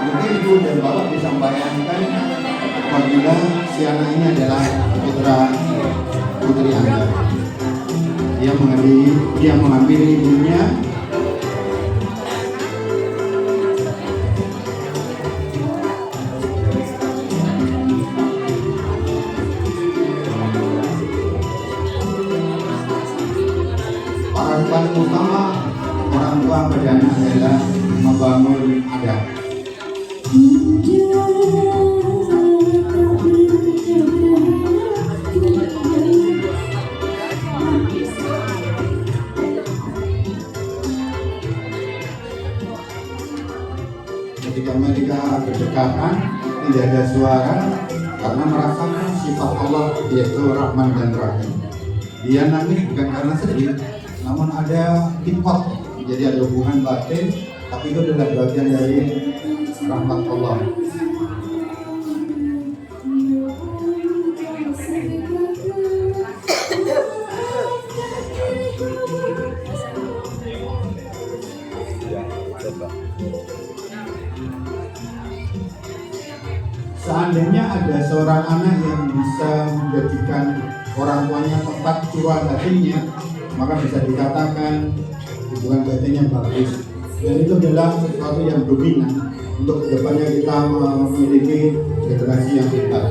Mungkin ibu dan bapak bisa membayangkan apabila si anak ini adalah putra putri Anda. Dia mengambil ibunya, orang paling utama orang tua pada anak adalah membangun adab. Ketika mereka berdekatan, tidak ada suara karena merasakan sifat Allah yaitu Rahman dan Rahim. Dia nangis bukan karena sedih, namun ada hikmat, jadi ada hubungan batin, tapi itu adalah bagian dari rahmat Allah. Seandainya ada seorang anak yang bisa menjadikan orang tuanya tempat curah hatinya, maka bisa dikatakan hubungan batinnya bagus. Dan itu adalah sesuatu yang dominan untuk kedepannya kita memiliki generasi yang hebat.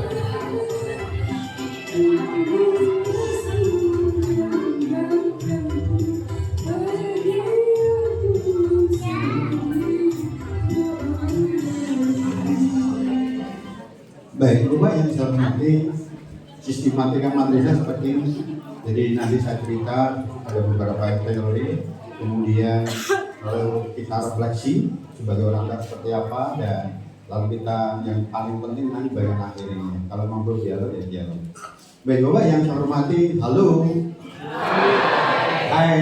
Baik, Bapak yang saya hormati, sistematika madrasah seperti ini. Jadi nanti saya cerita ada beberapa teori, kemudian lalu kita refleksi sebagai orang tua seperti apa, dan lalu kita yang paling penting nanti bagian akhirnya. Kalau mampu dialog ya dialog. Baik, Bapak yang saya hormati, halo. Hai.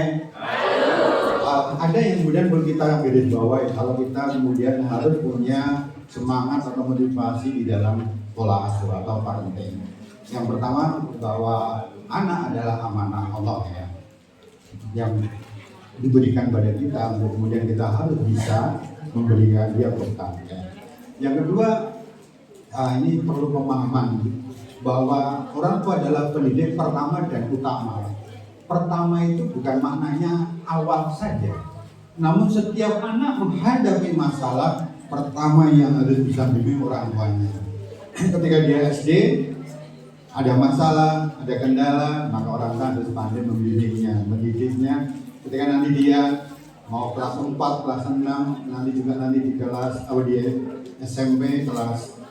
Ada yang kemudian perlu kita garis bawahi kalau kita kemudian harus punya semangat atau motivasi di dalam pola asuh atau parenting. Yang pertama, bahwa anak adalah amanah Allah ya, yang diberikan pada kita, untuk kemudian kita harus bisa memberikan dia berkah ya. Yang kedua, ini perlu pemahaman bahwa orang tua adalah pendidik pertama dan utama. Pertama itu bukan maknanya awal saja, namun setiap anak menghadapi masalah, pertama yang harus bisa bimbing orang tuanya. Ketika dia SD ada masalah, ada kendala, maka orang tua harus pandai mendidiknya. Ketika nanti dia mau kelas 4, kelas 6, nanti di kelas di SMP kelas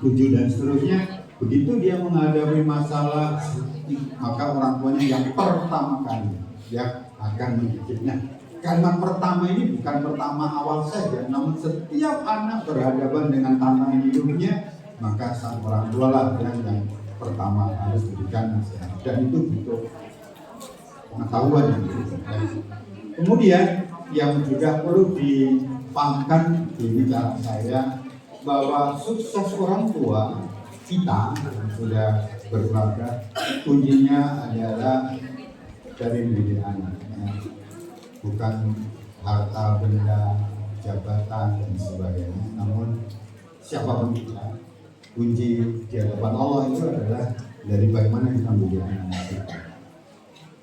7 dan seterusnya, begitu dia menghadapi masalah, maka orang tuanya yang pertama kali yang akan mendidiknya. Kalimat pertama ini bukan pertama awal saja, namun setiap anak berhadapan dengan tantangan hidupnya, maka sang orang tua lah yang pertama harus berikan nasihat, dan itu butuh pengetahuan yang cukup. Kemudian yang juga perlu dipahamkan ini cara saya, bahwa sukses orang tua kita yang sudah berkeluarga, kuncinya adalah dari mendidik anaknya, bukan harta benda, jabatan dan sebagainya, namun siapapun kita, kunci di hadapan Allah itu adalah dari bagaimana kita mendidik anak kita.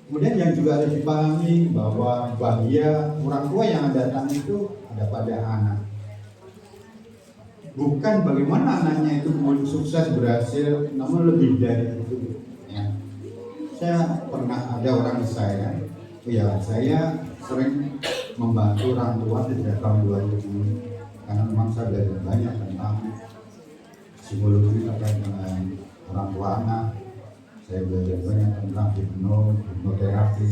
Kemudian yang juga harus dipahami bahwa bahagia orang tua yang datang itu ada pada anak, bukan bagaimana anaknya itu kemudian sukses berhasil, namun lebih dari itu ya. Saya pernah ada orang saya sering membantu orang tua sejak tahun 2000, karena memang saya belajar banyak tentang psikologi terkait dengan orang tua anak. Saya belajar banyak tentang hipnoterapi,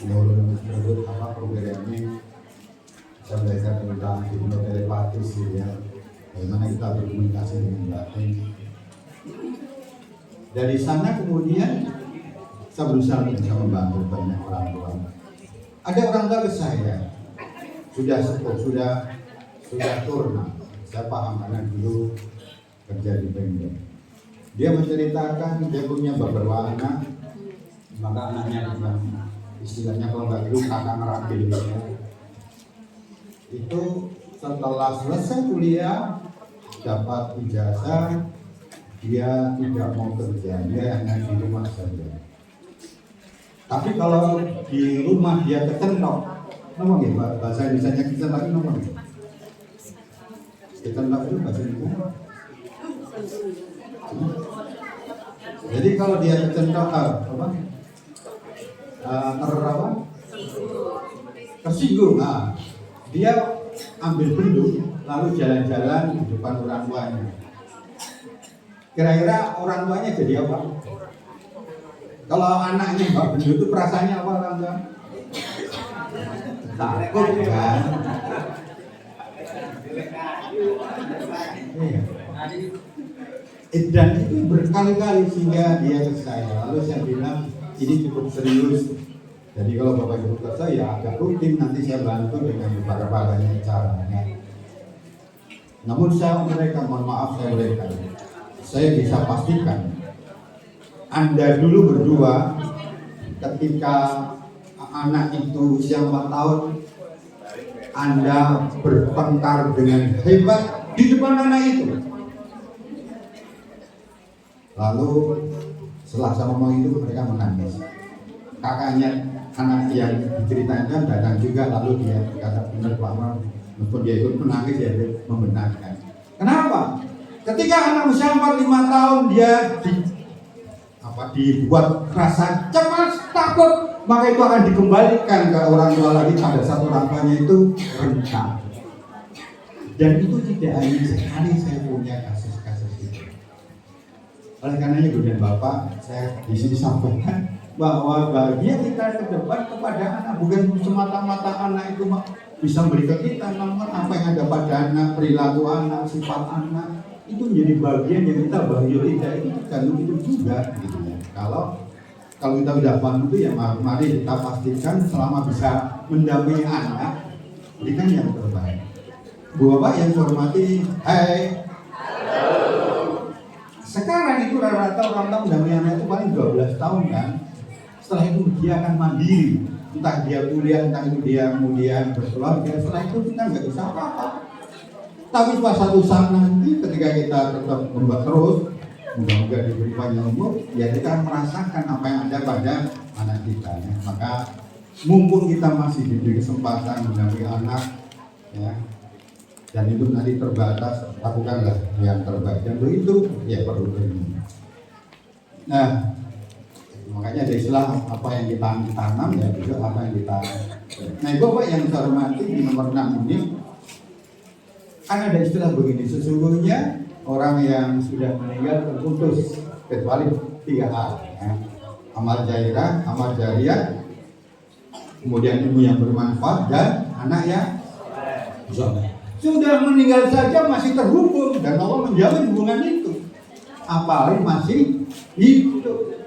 neurologi, programming. Saya belajar tentang hipnotelepatis ya, bagaimana kita berkomunikasi dengan batin. Dari sana kemudian saya berusaha bisa membantu banyak orang tua. Ada orang tua ke saya sudah sepuh, sudah turun. Saya paham karena dulu kerja di Pemda. Dia menceritakan dia punya beberapa anak, maka anaknya bukan istilahnya kalau nggak dulu kakak ngerampil ya. Itu setelah selesai kuliah dapat ijazah, dia tidak mau kerja, dia hanya di rumah saja. Tapi kalau di rumah dia kecentok, ngomong ya bahasa Indonesia kita lagi ngomong. Kecentok itu bahasa Indonesia. Jadi kalau dia kecentok tersinggung, dia ambil benduk lalu jalan-jalan di depan orang tuanya. Kira-kira orang tuanya jadi apa? Kalau anaknya mbak benduk itu perasaannya apa orang tua? Takut kan? Iya. Dan itu berkali-kali sehingga dia ke saya. Lalu saya bilang ini cukup serius. Jadi kalau bapak ibu kerja ya agak rutin, nanti saya bantu dengan beberapa banyak caranya. Namun mohon maaf saya mereka. Saya bisa pastikan Anda dulu berdua ketika anak itu usia 4 tahun Anda bertengkar dengan hebat di depan anak itu. Lalu setelah saya ngomong itu mereka menangis. Kakaknya anak yang diceritakan datang juga, lalu dia berkata benar Pak Ram, meskipun dia ikut menangis dia membenarkan. Kenapa? Ketika anak usia 4-5 tahun dia dibuat rasa cemas, takut, maka itu akan dikembalikan ke orang tua lagi pada saat orang tuanya itu rentan. Dan itu tidak hanya sekali saya punya kasus-kasus itu. Oleh karenanya Ibu dan Bapak, saya di sini sampaikan bahwa bahagia kita ke depan kepada anak, bukan semata-mata anak itu bisa memberi ke kita, namun apa yang ada pada anak, perilaku anak, sifat anak, itu menjadi bagian yang kita bahagia itu tergantung itu juga gitu ya. Kalau kita sudah paham itu ya mari kita pastikan selama bisa mendampingi anak, berikan yang terbaik. Bu Bapak yang saya hormati, hai. Sekarang itu rata-rata orang tua mendampingi anak itu paling 12 tahun kan. Setelah itu dia akan mandiri, entah dia kuliah, entah itu dia kemudian berkeluarga. Setelah itu kita nggak bisa apa-apa. Tapi pas satu saat nanti ketika kita tetap membuat terus, mudah-mudahan diberi panjang umur, ya kita merasakan apa yang ada pada anak kita. Ya. Maka mumpung kita masih diberi kesempatan mendampingi anak, ya, dan itu nanti terbatas, lakukanlah yang terbaik. Dan begitu ya perlu ini. Nah, makanya ada istilah apa yang kita tanam ya juga apa yang kita. Nah, itu Bapak yang saya hormati di nomor 6 ini. Kan ada istilah begini, sesungguhnya orang yang sudah meninggal terputus kecuali 3 hal, ya. Amal jairah, amal jariah, kemudian ilmu yang bermanfaat dan anak yang soleh. Sudah meninggal saja masih terhubung dan Allah menjamin hubungan itu, apalagi masih hidup.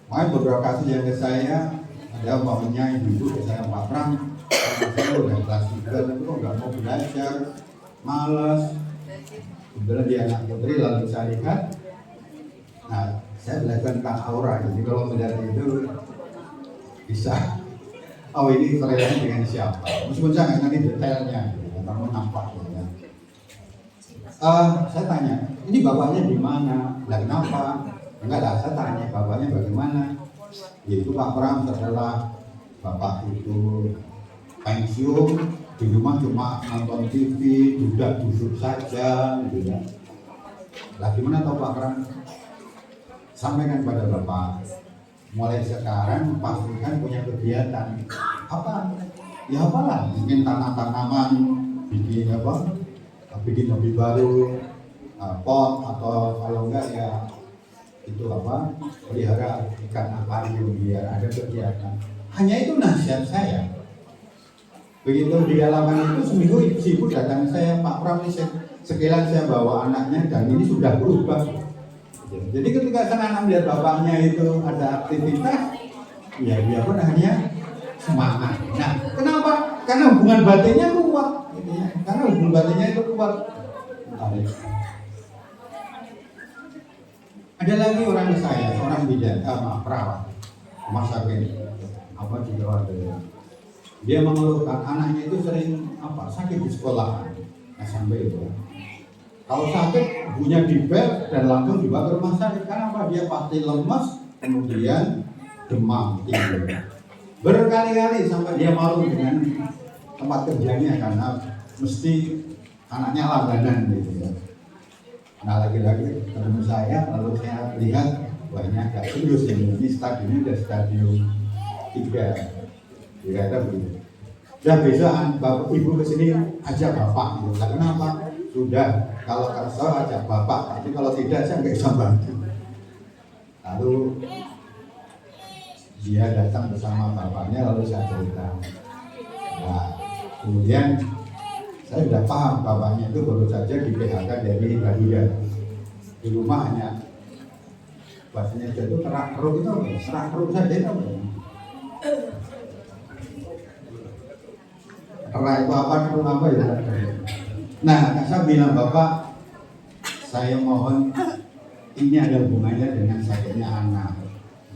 Makanya beberapa kasus yang ke saya ada umpamanya ibu ke saya Pak Pram, saya udah kelas 3 tapi kok nggak mau belajar, malas. Kemudian dia anak putri lalu saya lihat, nah saya belajar tentang aura, jadi kalau melihat itu bisa, oh ini terlihatnya dengan siapa, meskipun saya nggak ngerti detailnya, namun nampak ya. Saya tanya, ini bapaknya di mana? Lah kenapa? Enggak lah, saya tanya bapaknya bagaimana? Yaitu Pak Pram setelah bapak itu pensiun di rumah cuma nonton TV, duduk saja, gitu ya. Lah gimana tahu Pak Pram? Sampaikan pada bapak, mulai sekarang pastikan punya kegiatan apa? Ya apalah, mungkin tanam-tanaman, bikin apa? Bikin hobi baru, pot atau kalau enggak ya itu apa, pelihara ikan akuarium biar ada kegiatan. Hanya itu nasihat saya. Begitu di halaman itu seminggu ibu datang saya, Pak Pram ini sekilas saya bawa anaknya dan ini sudah berubah. Jadi ketika anak melihat bapaknya itu ada aktivitas, ya dia pun hanya semangat. Nah, kenapa? Karena hubungan batinnya kuat. Karena hubungan batinnya itu kuat. Ada lagi orang saya, seorang bidan, perawat, rumah sakit, apa juga ada. Dia mengeluhkan anaknya itu sering sakit di sekolah, SMP itu. Kalau sakit, ibunya dibel dan langsung dibawa ke rumah sakit. Kenapa? Dia pasti lemas, kemudian demam tinggi. Berkali-kali sampai dia malu dengan tempat kerjanya karena mesti anaknya langganan gitu ya. Nah lagi-lagi ketemu saya, lalu saya lihat banyak agak serius ini stadiumnya udah stadium 3. Dikata begitu. Dan besok bapak ibu kesini ajak bapak gitu. Nah, kenapa? Sudah kalau kerja ajak bapak, tapi kalau tidak saya nggak bisa bantu. Lalu dia datang bersama bapaknya, lalu saya cerita. Nah, kemudian saya sudah paham bapaknya itu baru saja di PHK dari Garuda. Di rumah hanya bahasanya itu kerak keruk itu apa? Serak keruk saja itu apa? Kerak itu apa? Keruk apa ya? Nah, saya bilang bapak, saya mohon ini ada hubungannya dengan sakitnya anak.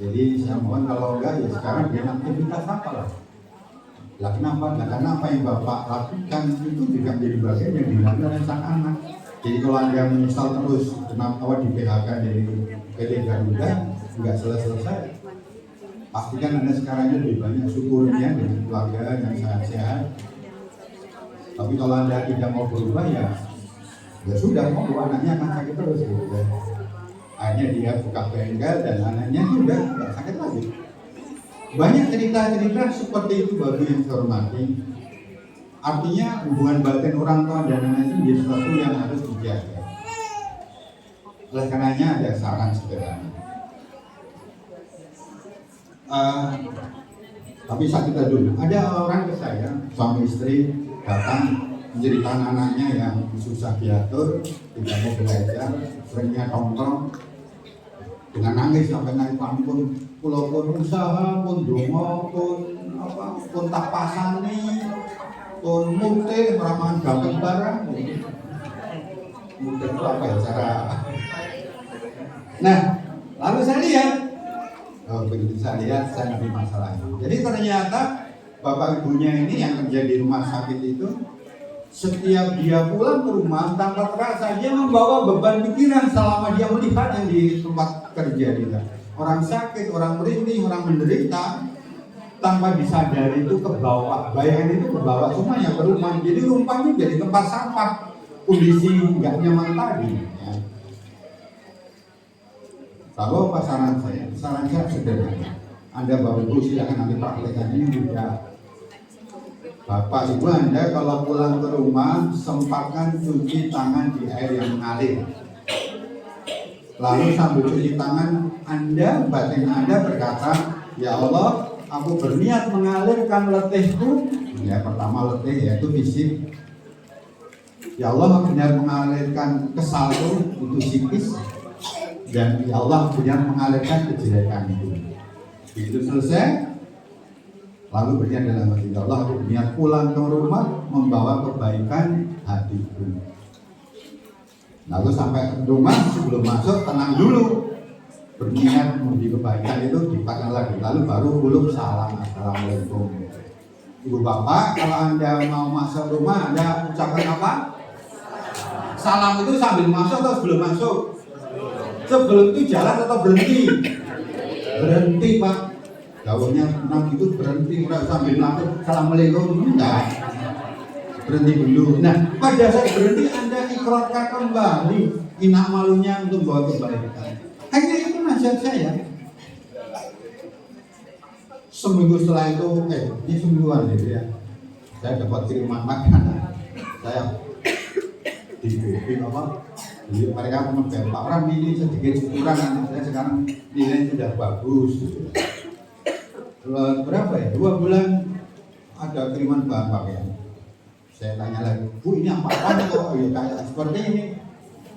Jadi saya mohon kalau enggak ya sekarang dia aktivitas apa lah. Lah kenapa? Nah, karena apa yang bapak lakukan itu juga menjadi bagian yang dilakukan oleh sang anak. Jadi kalau anda menyesal terus kenapa di PHK dari PT Garuda nggak selesai, pastikan anda sekarang lebih banyak syukurnya dengan keluarga yang sehat-sehat. Tapi kalau anda tidak mau berubah ya sudah mau anaknya akan sakit terus gitu. Akhirnya dia buka bengkel dan anaknya juga nggak sakit lagi. Banyak cerita-cerita seperti itu bagi yang saya hormati. Artinya hubungan batin orang tua dan anak itu menjadi sesuatu yang harus dijaga. Oleh karenanya ada saran sederhana. Tapi saat kita dulu ada orang ke saya, suami istri datang menceritakan anaknya yang susah diatur, tidak mau belajar, seringnya tongkrong, dengan nangis sampai naik panggung, pulau pun usaha, pun dongo, pun tak pasani, pun mute, meramangan gampang barang. Mute itu apa ya cara? Nah, lalu saya lihat, begitu saya lihat, saya ngerti masalahnya. Jadi ternyata bapak ibunya ini yang kerja di rumah sakit itu, setiap dia pulang ke rumah tanpa terasa dia membawa beban pikiran selama dia melihat yang di tempat kerja dia. Orang sakit, orang merintih, orang menderita tanpa disadari itu ke bawah, bayangan itu ke bawah semuanya ke rumah. Jadi rumahnya jadi tempat sampah, kondisi nggak nyaman tadi. Ya. Lalu apa saran saya? Saran saya sederhana. Anda baru ibu silakan nanti praktekkan ini juga. Bapak ibu Anda kalau pulang ke rumah sempatkan cuci tangan di air yang mengalir. Lalu sambil cuci tangan Anda, batin Anda berkata, ya Allah, aku berniat mengalirkan letihku. Ya pertama letih yaitu fisik. Ya Allah, aku berniat mengalirkan kesalku itu psikis. Dan ya Allah, aku berniat mengalirkan kejelekan itu. Begitu selesai. Lalu berniat dalam hati Allah, aku berniat pulang ke rumah membawa kebaikan hatiku. Lalu sampai ke rumah sebelum masuk tenang dulu, berniat menuju kebaikan itu dipakaikan lagi. Lalu baru belum salam, assalamualaikum. Ibu bapak, kalau anda mau masuk rumah anda ucapkan apa? Salam itu sambil masuk atau sebelum masuk? Sebelum itu jalan atau berhenti? Berhenti pak. Gaulnya enam itu berhenti, udah sambil melakukan assalamualaikum, enggak berhenti dulu. Nah pada saat berhenti anda ikrarkan kembali inak malunya untuk bawa kebaikan. Hanya itu nasihat saya. Seminggu setelah itu, ini semingguan gitu ya, saya dapat kiriman makanan. Saya di BB apa? Mereka mengenai Pak Ram ini sedikit kurang, saya sekarang nilai sudah bagus. Gitu. Berapa ya? 2 bulan ada kiriman bahan pakaian. Saya tanya lagi, Bu ini apa kok ya kayak seperti ini?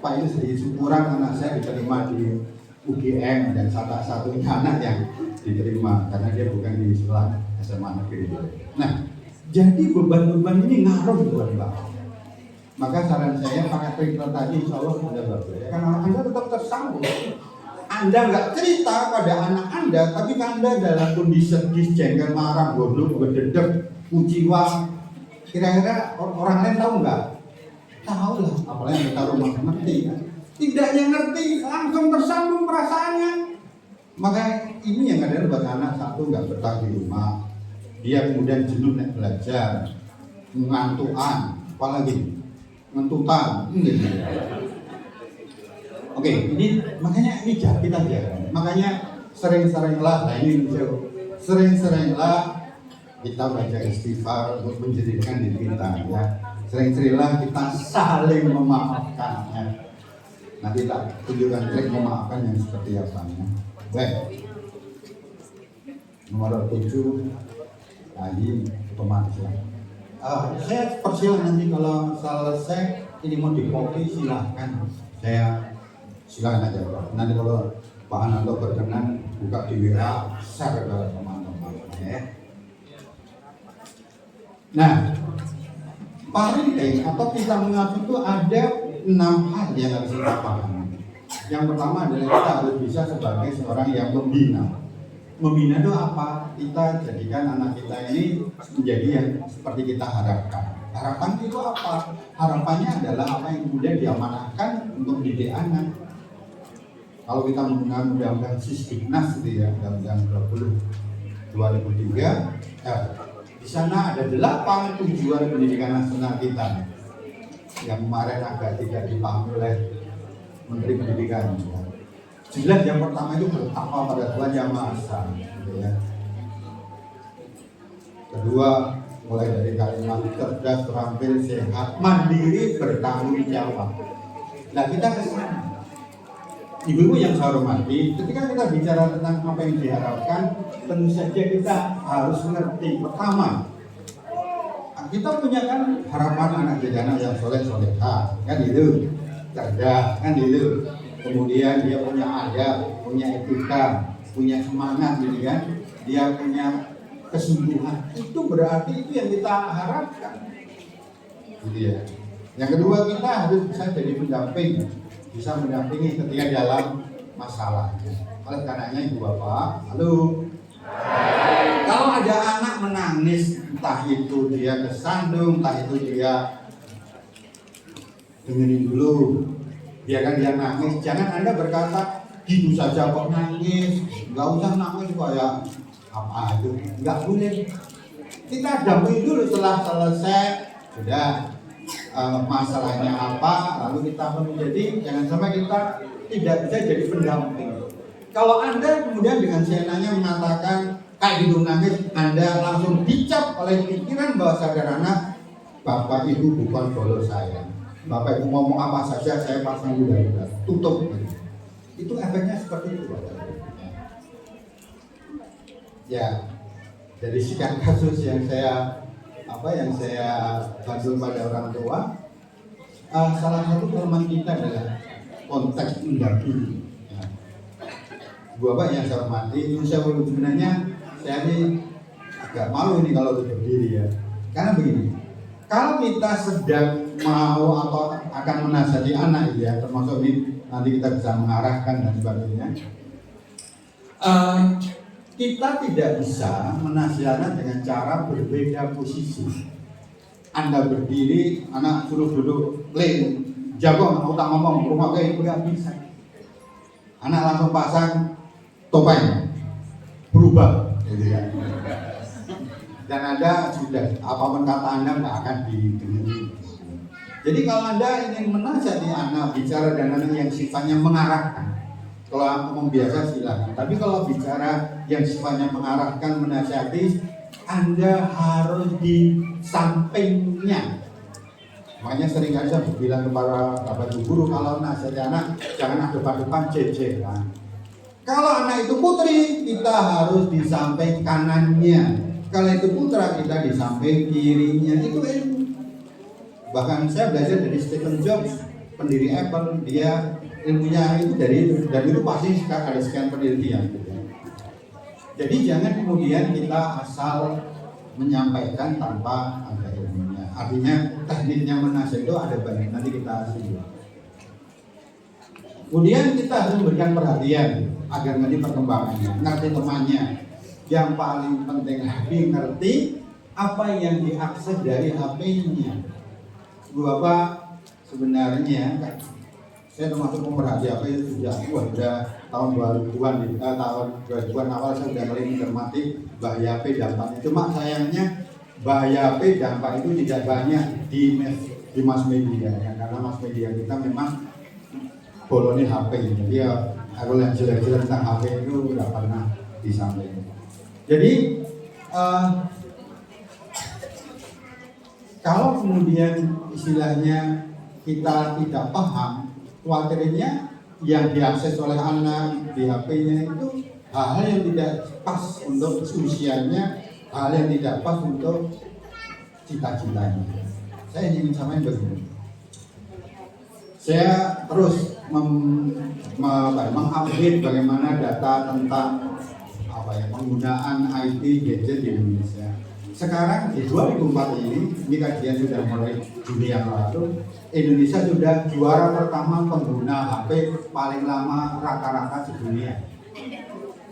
Pak ini sedikit syukuran anak saya diterima di UGM dan satu-satunya anak yang diterima karena dia bukan di sekolah SMA negeri. Nah, jadi beban-beban ini ngaruh buat Bapak. Maka saran saya pakai filter tadi insya Allah sudah bagus. Karena Anda tetap tersambung. Anda nggak cerita pada anak Anda, tapi Anda dalam kondisi sedih, jengkel, marah, goblok, berdedek, kuciwa. Kira-kira orang lain tahu nggak? Tahu lah, apalagi kita rumah ngerti kan? Tidak yang ngerti, langsung tersambung perasaannya. Maka ini yang ada buat anak satu nggak betah di rumah, dia kemudian jenuh naik belajar, ngantuan, apalagi ngentutan, Oke, ini makanya ini kita jaga. Makanya sering-seringlah, nah ini sering-seringlah kita baca istighfar untuk menjadikan diri kita, ya. Sering-seringlah kita saling memaafkan, ya. Nanti tak tunjukkan trik memaafkan yang seperti apa, ya. Baik. Nomor 7 lagi otomatis lah. Saya persilakan nanti kalau selesai ini mau dikopi silahkan. Saya silakan aja Pak. Nanti kalau Pak Ananto berkenan buka di WA share ke teman-teman, ya. Nah, parenting atau kita mengasuh itu ada 6 hal yang harus kita pahami. Yang pertama adalah kita harus bisa sebagai seorang yang membina. Membina itu apa? Kita jadikan anak kita ini menjadi yang seperti kita harapkan. Harapan itu apa? Harapannya adalah apa yang kemudian diamanahkan untuk didik anak. Kalau kita menggunakan undang-undang Sisdiknas gitu ya, undang-undang 20 2003, di sana ada 8 tujuan pendidikan nasional kita yang kemarin agak tidak dipahami oleh Menteri Pendidikan. Jelas yang pertama itu bertakwa pada Tuhan Yang Maha Esa, gitu ya. Kedua, mulai dari kalimat cerdas, terampil, sehat, mandiri, bertanggung jawab. Nah kita kesana. Ibu-ibu yang saya hormati, ketika kita bicara tentang apa yang diharapkan, tentu saja kita harus mengerti. Pertama, kita punya kan harapan anak jadi anak yang soleh-soleha, kan itu, cerdas, kan itu. Kemudian dia punya adab, punya etika, punya semangat, gitu kan. Dia punya kesungguhan. Itu berarti itu yang kita harapkan, gitu ya. Yang kedua, kita harus bisa jadi pendamping, bisa mendampingi ketika dalam masalah. Oleh karenanya ibu bapak, halo. Kalau ada anak menangis, entah itu dia kesandung, entah itu dia dengerin dulu, biarkan dia nangis. Jangan Anda berkata gitu saja kok nangis, nggak usah nangis kayak apa itu, nggak boleh. Kita dampingi dulu setelah selesai, sudah masalahnya apa, lalu kita menjadi, jangan sampai kita tidak bisa jadi pendamping. Kalau Anda kemudian dengan senangnya mengatakan kayak gitu nangis, Anda langsung dicap oleh pikiran bahwa sederhana, Bapak Ibu bukan bolos saya. Bapak Ibu ngomong apa saja saya pasang udah tutup. Itu efeknya seperti itu. Ya, dari sekian kasus yang saya bantu pada orang tua, salah satu kelemahan kita adalah konteks mendampingi. Ya. Bapak yang saya hormati, sebenarnya saya ini agak malu ini kalau berdiri ya. Karena begini, kalau kita sedang mau atau akan menasihati anak ya, termasuk ini nanti kita bisa mengarahkan dan sebagainya, kita tidak bisa menasihati dengan cara berbeda posisi. Anda berdiri, anak suruh duduk plain, jago nggak tak ngomong, rumah kayak nggak bisa. Anak langsung pasang topeng, berubah, gitu ya. Dan Anda sudah apapun kata Anda nggak akan didengar. Jadi kalau Anda ingin menasihati anak, bicara dengan anak yang sifatnya mengarahkan, kalau ngomong biasa silakan. Tapi kalau bicara yang sifatnya mengarahkan, menasihati, Anda harus di sampingnya. Makanya sering kali saya bilang kepada bapak ibu guru, kalau nasihati anak jangan depan-depan jejeran. Kalau anak itu putri, kita harus di samping kanannya. Kalau itu putra, kita di samping kirinya. Itu ilmu. Bahkan saya belajar dari Stephen Jobs, pendiri Apple, dia ilmunya itu dari itu pasti ada sekian penelitian. Jadi jangan kemudian kita asal menyampaikan tanpa ada ilmunya. Artinya tekniknya menasihati itu ada banyak, nanti kita simak. Kemudian kita harus memberikan perhatian agar ngerti perkembangannya, ngerti temannya. Yang paling penting lagi ngerti apa yang diakses dari HP-nya. Bapak sebenarnya saya termasuk pemerhati HP sudah tahun 2000-an tahun 2000-an awal saya sudah mulai mencermati bahaya HP dampaknya. Cuma sayangnya bahaya HP dampak itu tidak banyak di mass media ya, karena mass media kita memang bolonnya HP. Jadi ya kalau yang jelek-jelek tentang HP itu tidak pernah disampaikan. Jadi kalau kemudian istilahnya kita tidak paham, khawatirnya yang diakses oleh anak di HP-nya itu hal-hal yang tidak pas untuk usianya, hal yang tidak pas untuk cita-citanya. Saya ingin samain begini. Saya terus mengupdate bagaimana data tentang penggunaan IT gadget di Indonesia. Sekarang di 2004 ini kajian sudah mulai Juni yang lalu, Indonesia sudah juara pertama pengguna HP paling lama rata-rata di dunia.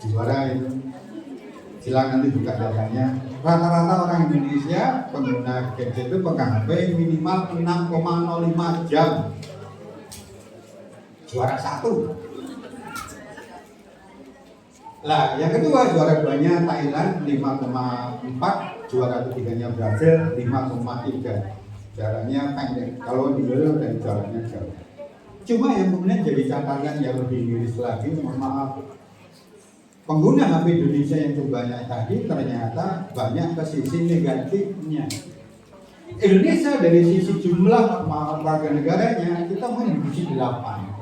Juara itu, silakan nanti buka datanya. Rata-rata orang Indonesia pengguna gadget itu pegang HP minimal 6,05 jam. Juara satu. Lah, yang kedua juara duanya Thailand 5,4, juara ketiganya Brazil 5,3. Jaraknya pendek. Kalau di luar dan jaraknya jauh. Cuma yang kemudian jadi catatan yang lebih miris lagi, mohon maaf. Pengguna HP Indonesia yang banyak tadi ternyata banyak ke sisi negatifnya. Indonesia dari sisi jumlah warga negaranya kita main di sisi 8.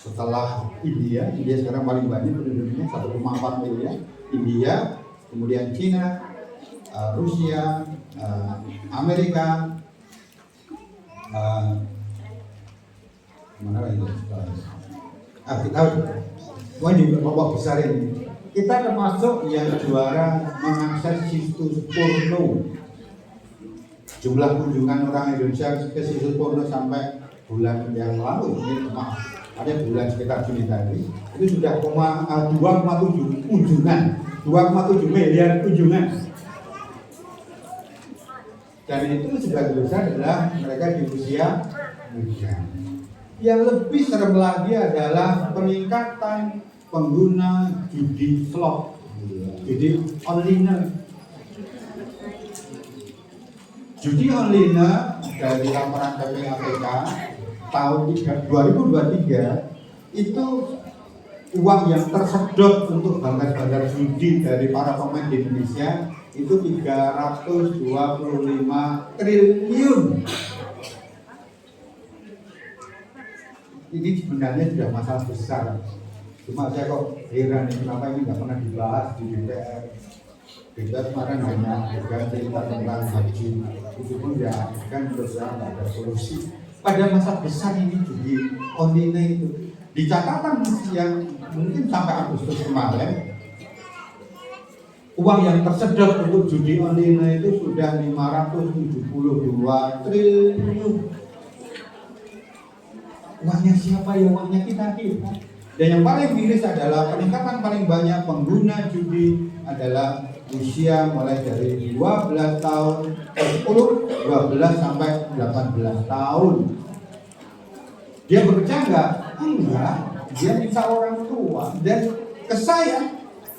Setelah India sekarang paling banyak penduduknya 1,4 miliar. India, kemudian Cina, Rusia, Amerika, mana lagi? Kita juga kelompok besar ini. Kita termasuk yang juara mengakses situs porno. Jumlah kunjungan orang Indonesia ke situs porno sampai bulan yang lalu ini ada bulan sekitar Juni tadi itu sudah 2,7 kunjungan, 2,7 miliar kunjungan. Dan itu sebagian besar adalah mereka di usia muda. Yang lebih serem lagi adalah peningkatan pengguna judi slot, judi online. Judi online dari laporan PPAPK tahun 2023 itu uang yang tersedot untuk bandar-bandar judi dari para pemain di Indonesia itu 325 triliun. Ini sebenarnya sudah masalah besar. Cuma saya kok heran kenapa ini nggak pernah dibahas di DPR. Kita kemarin hanya cerita tentang haji, itu pun ya kan berusaha nggak ada solusi. Pada masa besar ini judi online itu di catatan yang mungkin sampai Agustus kemarin uang yang tersedot untuk judi online itu sudah 572 triliun. Uangnya siapa ya? Uangnya kita. Dan yang paling miris adalah peningkatan paling banyak pengguna judi adalah usia mulai dari 12 tahun, 10, 12 sampai 18 tahun. Dia bekerja enggak? Enggak. Dia minta orang tua. Dan ke saya,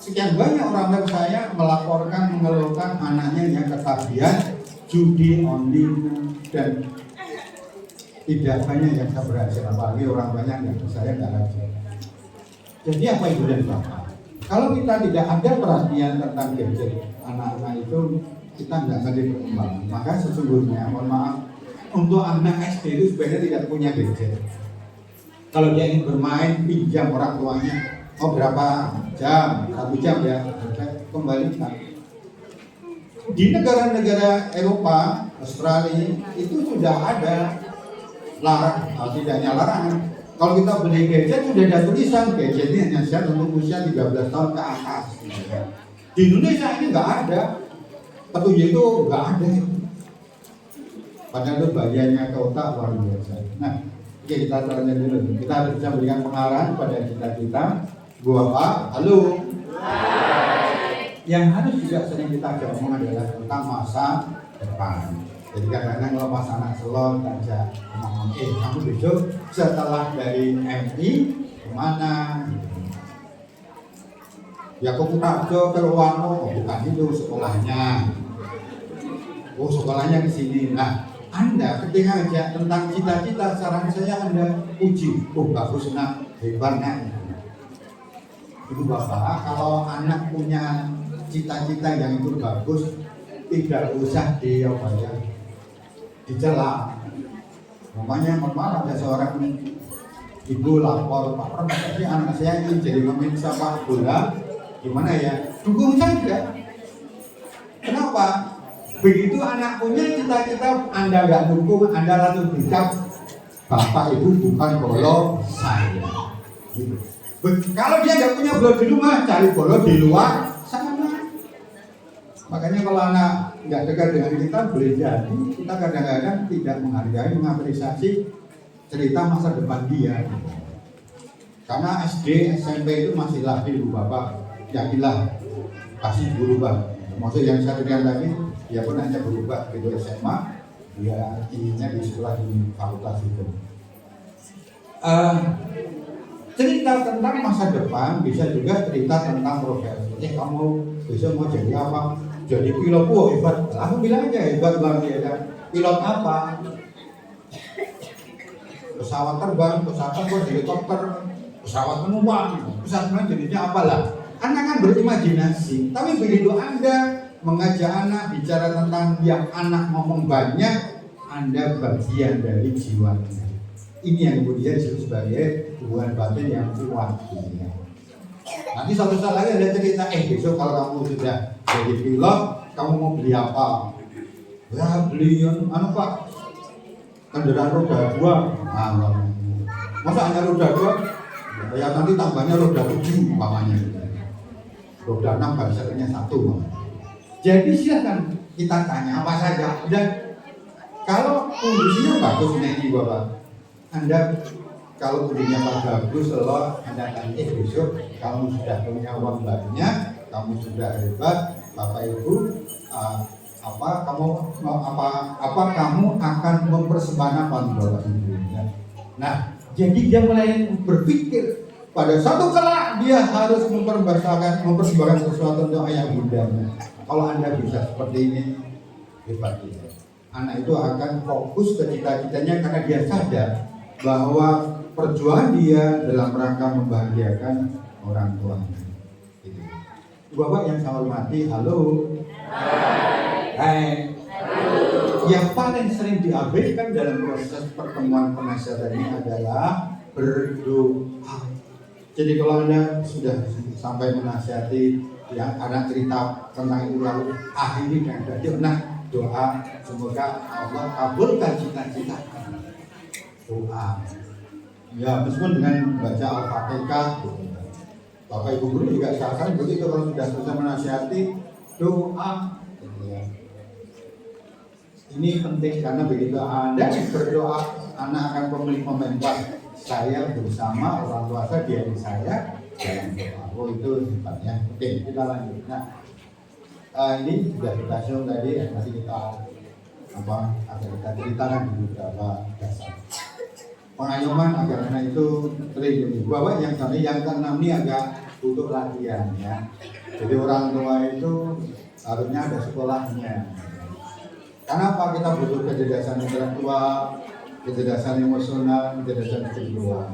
sekian banyak orang tua saya melaporkan, mengeluhkan anaknya yang ketagihan judi online dan tidak banyak yang saya berhasil. Apalagi orang banyak yang saya enggak rajin. Jadi apa ibu dan bapak? Kalau kita tidak ada perhatian tentang gadget anak-anak itu, kita tidak akan berkembang. Maka sesungguhnya, mohon maaf, untuk anak SD itu sebenarnya tidak punya gadget. Kalau dia ingin bermain, pinjam orang tuanya. Oh berapa jam? 1 jam ya, kembalikan. Di negara-negara Eropa, Australia itu sudah ada tidaknya larangan. Kalau kita beli gadget sudah ada tulisan gadget ini hanya siap untuk usia 13 tahun ke atas. Di Indonesia ini nggak ada, petunjuk itu nggak ada. Padahal itu bagiannya ke otak luar biasa. Nah, oke, kita tanya dulu. Kita harus bisa berikan pengarahan pada kita. Bu Bapak, halo. Yang harus juga sering kita ngomong adalah tentang masa depan. Jadi kadang-kadang kalau pas anak selon aja ngomong, kamu besok setelah dari MI kemana? Ya kok Kutarjo ke Luwano, bukan itu sekolahnya. Oh sekolahnya di sini. Nah, Anda ketika aja tentang cita-cita, saran saya Anda uji. Oh bagus nak, hebatnya. Ibu bapak, kalau anak punya cita-cita yang itu bagus, tidak usah dicela. Namanya memang ada seorang ibu lapor, Pak Pernah anak saya ingin jadi pemain sepak bola, gimana ya? Dukung saja. Kenapa? Begitu anak punya cita-cita, Anda nggak dukung, Anda langsung dicap, Bapak Ibu bukan bolo saya. Gitu. Kalau dia nggak punya bolo di rumah, cari bolo di luar sana. Makanya kalau anak nggak dekat dengan kita, boleh jadi kita kadang-kadang tidak menghargai, mengapresiasi cerita masa depan dia. Karena SD, SMP itu masih lahir ibu bapak, yakinlah pasti berubah. Maksud yang saya bilang tadi, dia pun hanya berubah gitu SMA, dia inginnya di sekolah di fakultas itu. Cerita tentang masa depan bisa juga cerita tentang profesi. Kamu besok mau jadi apa? Jadi pilot, hebat. Aku bilang aja hebat bang dia kan. Pilot apa? Pesawat terbang, helikopter, pesawat penumpang, pesawat penumpang jadinya apalah. Anak kan berimajinasi. Tapi begitu Anda mengajak anak bicara tentang yang anak ngomong banyak, Anda bagian dari jiwanya. Ini yang kemudian disebut sebagai hubungan batin yang kuat. Nanti suatu saat lagi ada cerita, besok kalau kamu sudah jadi pilot, kamu mau beli apa? Ya beli Pak, kendaraan roda 2. Masa hanya roda 2? Ya nanti tambahnya roda 7 umpamanya. Roda 6 barisannya 1. Jadi silakan kita tanya apa saja. Dan kalau kondisinya bagus nih Bapak, Anda kalau kondisinya bagus, kalau Anda tanya besok kamu sudah punya uang banyak, kamu sudah hebat, Bapak Ibu, kamu akan mempersembahkan apa Bapak Ibu? Nah, jadi dia mulai berpikir pada satu kelak dia harus mempersembahkan sesuatu untuk ayah bundanya. Kalau Anda bisa seperti ini, hebat ya. Anak itu akan fokus ke cita-citanya karena dia sadar bahwa perjuangan dia dalam rangka membahagiakan orang tuanya. Bapak yang saya hormati, halo. Hai. Yang paling sering diabaikan dalam proses pertemuan penasihat ini adalah berdoa. Jadi kalau Anda sudah sampai menasihati yang anak cerita tentang itu lalu akhiri dengan doa, semoga Allah kabulkan cita-cita. Doa. Ya meskipun dengan baca Al-Fatihah, Bapak Ibu guru juga seakan begitu kalau sudah selesai menasihati doa. Ini penting karena begitu Anda berdoa, anak akan komitmen saya bersama orang tua saya di saya dalam doa. Oh itu sifatnya. Oke, kita lanjut. Nah, ini sudah kita show tadi, nanti kita akan kita ceritakan di beberapa dasar. Pengayoman agar anak itu terlindungi. Bahwa yang keenam ini agak butuh latihan ya. Jadi orang tua itu harusnya ada sekolahnya. Kenapa kita butuh kecerdasan intelektual, kecerdasan emosional, kecerdasan spiritual.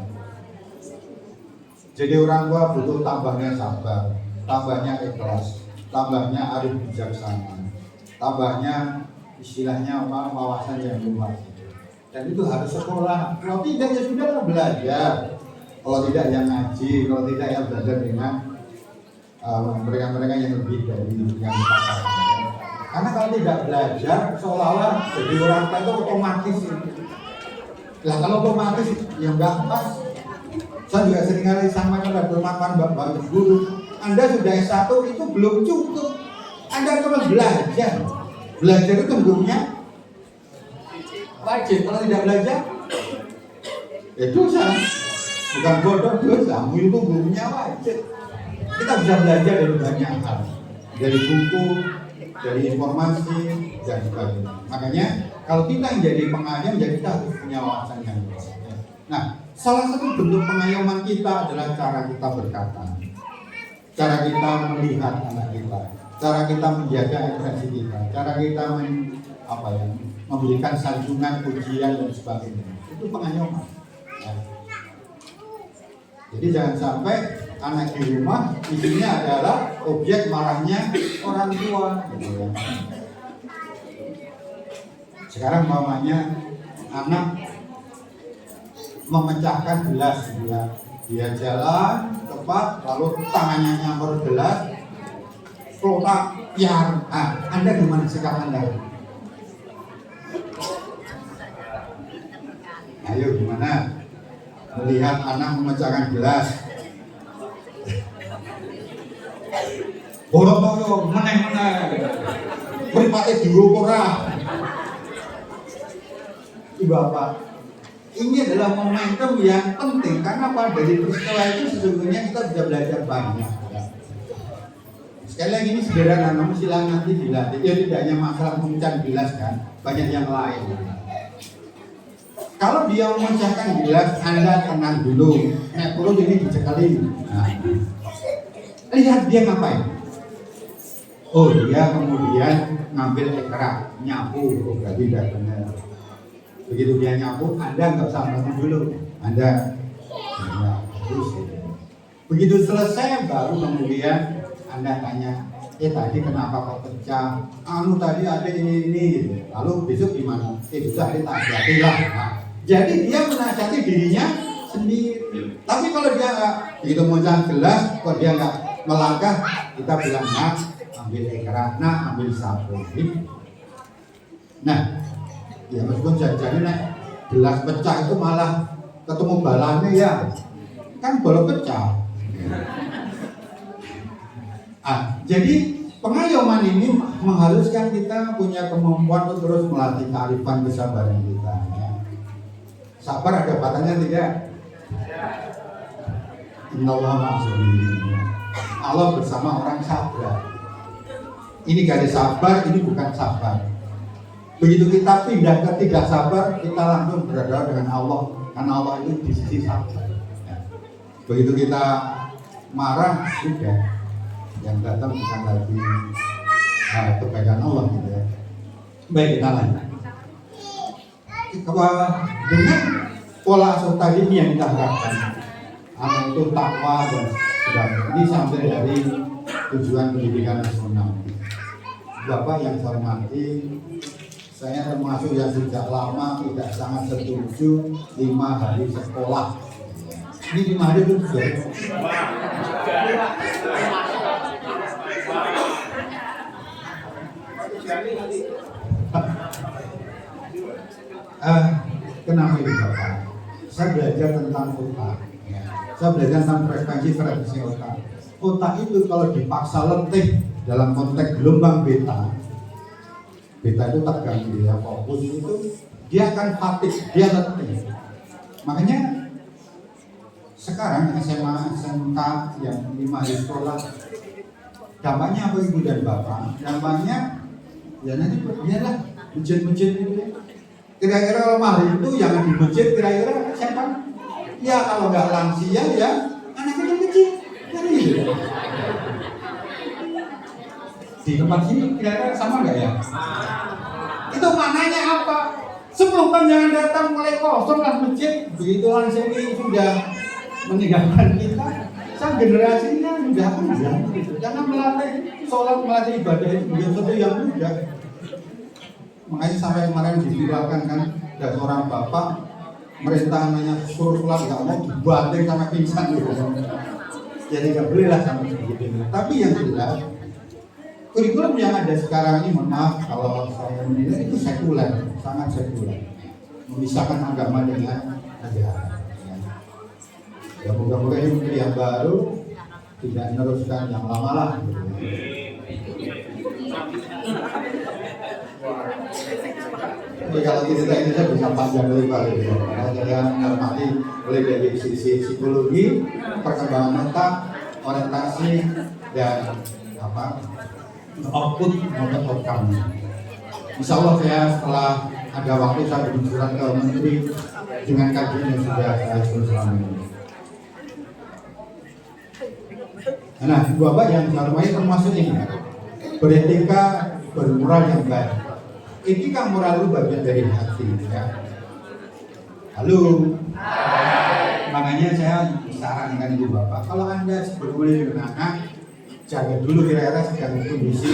Jadi orang tua butuh tambahnya sabar, tambahnya ikhlas, tambahnya arif bijaksana, tambahnya istilahnya wawasan yang luas. Dan itu harus sekolah. Kalau tidak ya sudah belajar. Kalau tidak yang ngaji, kalau tidak yang belajar dengan mereka-mereka yang lebih dari yang kita. Karena kalau tidak belajar, seolah-olah jadi orang tua itu otomatis. Lah kalau otomatis yang nggak pas. Saya juga seringkali sampaikan pada teman-teman bapak guru, Anda sudah S1 itu belum cukup. Anda harus belajar. Belajar itu hukumnya wajib. Kalau tidak belajar, dosa. Bukan bodoh, dosa. Itu hukumnya wajib. Kita bisa belajar dari banyak hal. dari buku, dari informasi dan sebagainya. Makanya kalau kita yang jadi pengayom, jadi kita harus punya wawasan yang luas. Nah, salah satu bentuk pengayoman kita adalah cara kita berkata, cara kita melihat anak kita, cara kita menjaga ekspresi kita, cara kita memberikan sanjungan, pujian dan sebagainya. Itu pengayoman. Ya. Jadi jangan sampai anak di rumah isinya adalah objek marahnya orang tua. Gitu ya. Sekarang mamanya anak memecahkan gelas, dia jalan tepat lalu tangannya nyamper gelas, kelotak yang Anda gimana sikap Anda? Ayo gimana melihat anak memecahkan gelas? Borok-borok, meneh-meneh, beripate diukur ora. Bapak, ini adalah momentum yang penting karena apa? Dari peristiwa itu sesungguhnya kita bisa belajar banyak. Sekali lagi ini sederhana, namun silakan nanti dilatih. Ya tidak hanya masalah memecahkan gelas kan, banyak yang lain. Kalau dia memecahkan gelas, Anda tenang dulu. Perut ini dicekelin. Nah, lihat dia ngapain? Oh, dia kemudian ngambil ekrak, nyapu, berarti tidak benar. Begitu dia nyapu, Anda nggak usah bantu dulu. Anda terus. Begitu selesai, baru kemudian Anda tanya, tadi kenapa kok pecah? Tadi ada ini. Lalu besok gimana? Besok ada tak hati lah. Nah, jadi dia menasihati dirinya sendiri. Tapi kalau dia nggak, begitu muncul gelas, kok dia nggak melangkah, kita bilang, nah, ambil ekrak, nah, ambil sapu. Nah, ya meskipun jadi gelas pecah itu malah ketemu balanya ya, kan bola pecah. Jadi pengayoman ini mengharuskan kita punya kemampuan untuk terus melatih kearifan kesabaran kita. Ya. Sabar ada batasnya tidak? Allah bersama orang sabar. Ini gak ada sabar, ini bukan sabar. Begitu kita pindah ke tidak sabar, kita langsung berada dengan Allah, karena Allah itu di sisi sabar. Ya. Begitu kita marah, sudah yang datang bukan lagi kebaikan Allah gitu ya. Baik, kita lanjut. Dengan pola asuh tadi ini yang kita harapkan, anak itu takwa dan sebagainya. Ini sampai dari tujuan pendidikan nasional. Bapak yang saya hormati, saya termasuk yang sejak lama tidak sangat setuju 5 hari sekolah. Ini 5 hari itu sudah. Kenapa ini Bapak? Saya belajar tentang otak. Ya. Saya belajar tentang frekuensi otak. Otak itu kalau dipaksa letih dalam konteks gelombang beta itu tegang dia fokus itu, dia akan fatigue, dia letih. Makanya sekarang SMA, SMK yang 5 hari sekolah, dampaknya apa Ibu dan Bapak? Dampaknya ya nanti biarlah masjid-masjid itu. Kira-kira kalau hari itu yang di masjid kira-kira siapa? Ya kalau nggak lansia ya anak kecil-kecil. Kan gitu. Di tempat sini kira-kira sama nggak ya? Itu maknanya apa? 10 tahun jangan datang mulai kosong lah masjid. Begitu lansia ini sudah meninggalkan kita, sang generasinya sudah mudah gitu. Karena melatih sholat, melatih ibadah itu bukan sesuatu yang mudah. Makanya sampai kemarin diviralkan kan, ada seorang bapak merintah anaknya suruh sholat nggak mau, dibanting sampai pingsan gitu. Jadi nggak boleh lah sampai begitu. Tapi yang jelas kurikulum yang ada sekarang ini, mohon maaf kalau saya menilai itu sekuler, sangat sekuler, memisahkan agama dengan negara. Ya moga-moga ini menteri yang baru tidak meneruskan yang lama lah. Tapi kalau kita ini saya bisa panjang lebar gitu. Karena saya mengamati mulai dari sisi psikologi, perkembangan otak, orientasi dan output maupun outcome. Insya Allah saya setelah ada waktu saya bikin surat ke Menteri dengan kajian yang sudah saya susun selama ini. Nah, Bapak yang saya hormati termasuk ini, beretika, bermoral yang baik. Etika moral itu bagian dari hati, ya. Halo. Makanya saya sarankan Ibu Bapak, kalau Anda berkuliah dengan anak, jaga dulu kira-kira sedang kondisi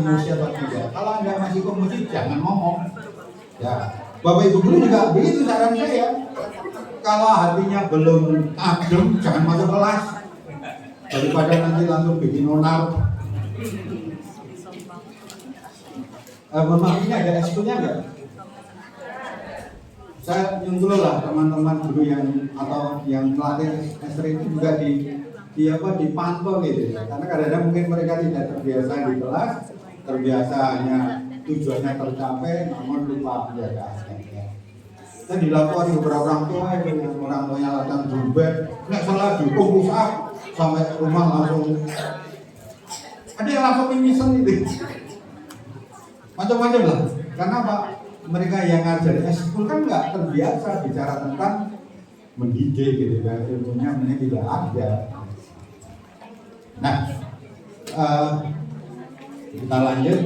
emosi atau tidak. Kalau Anda masih emosi, jangan ngomong. Ya, Bapak Ibu guru juga begitu saran saya. Kalau hatinya belum adem, jangan masuk kelas. Daripada nanti langsung bikin onar. Mohon maaf, ini ada ekskulnya nggak? Saya nyusul lah teman-teman guru yang atau yang pelatih SR itu juga dipantau gitu. Karena kadang-kadang mungkin mereka tidak terbiasa di kelas, terbiasa hanya tujuannya tercapai, namun lupa menjaga aspeknya. Saya dilapori beberapa orang tua yang orang tuanya latihan jumber, nggak salah dihukum pusat sampai rumah langsung. Ada yang langsung mimisan gitu. Macam-macam lah. Karena Pak, mereka yang ngajar eskul kan nggak terbiasa bicara tentang mendidik gitu kan, ilmunya ini tidak ada. Nah, kita lanjut.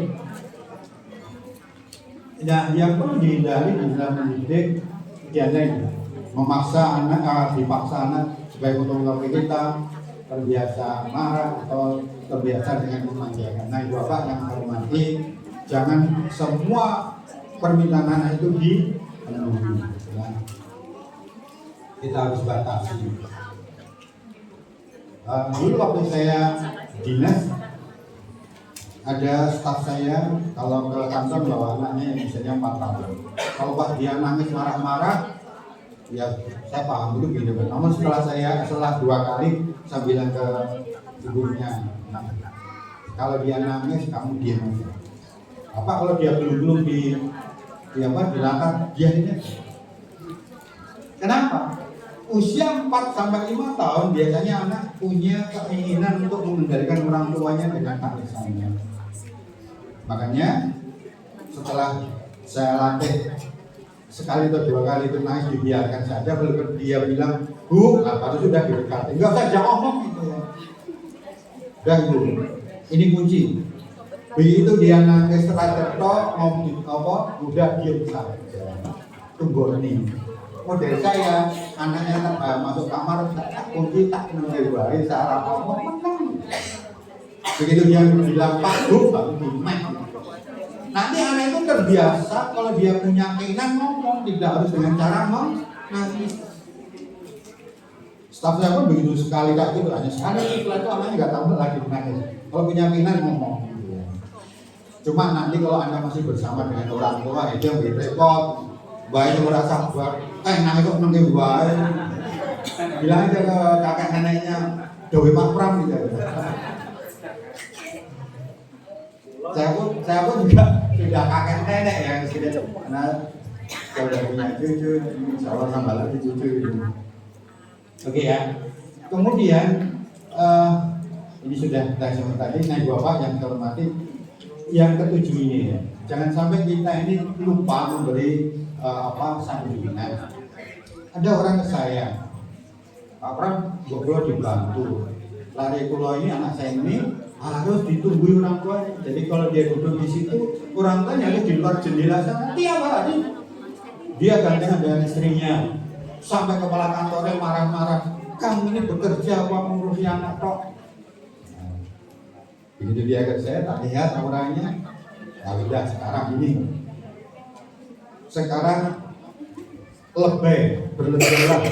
Nah, yang perlu dihindari di dalam mendidik jangan memaksa anak, dipaksa anak sebagai fotografi kita terbiasa marah atau terbiasa dengan memanjakan. Nah, Ibu Bapak yang hormati, jangan semua permintaan anak itu dipenuhi. Ya. Kita harus batasi. Dulu waktu saya dinas, ada staf saya kalau ke kantor bawa anaknya yang misalnya 4 tahun. Kalau pas dia nangis marah-marah, ya saya paham itu gini. Namun setelah 2 kali saya bilang ke ibunya, kalau dia nangis kamu diam aja. Apa kalau dia belum dilakukan biarin aja. Kenapa? Usia 4 sampai 5 tahun biasanya anak punya keinginan untuk mengendalikan orang tuanya dengan tangisannya. Makanya setelah saya latih sekali atau 2 kali itu nangis dibiarkan saja, kalau dia bilang Bu, apa itu sudah didekati, enggak usah jangan ngomong gitu ya. Udah Bu, ini kunci. Begitu dia nangis terakhir udah diam saja. Tunggu nih. Model saya, anaknya masuk kamar, kunci tak menewai sarap ngomong. Begitu dia bilang Pak Bu, baru dimek. Nanti anak itu terbiasa kalau dia punya keinginan ngomong, tidak harus dengan cara nangis. Staf saya pun begitu sekali kayak gitu, hanya sekali setelah itu anaknya nggak tahu lagi nangis. Kalau punya keinginan ngomong. Cuma nanti kalau Anda masih bersama dengan orang tua itu yang repot. Baik merasa nangis kok nangis baik. Bilang aja ke kakek neneknya Dewi Pak Pram gitu. Saya pun juga sudah kakek nenek yang sudah karena saya sudah punya cucu, insya Allah tambah lagi cucu itu. Oke ya. Kemudian ini sudah kita sebut tadi, nah Bapak yang terhormati, yang ketujuh ini ya, jangan sampai kita ini lupa memberi sanjungan. Ada orang ke saya, Pak Pram, gue dibantu. Lari kulo ini anak saya ini harus ditunggu orang tua. Jadi kalau dia duduk di situ, orang tuanya harus di luar jendela sana tiap hari. Dia gantengan dengan istrinya, sampai kepala kantornya marah-marah. Kamu ini bekerja apa mengurusi anak tok? Begitu dia ke saya, tak lihat orangnya. Nah udah sekarang ini. Sekarang berlebihan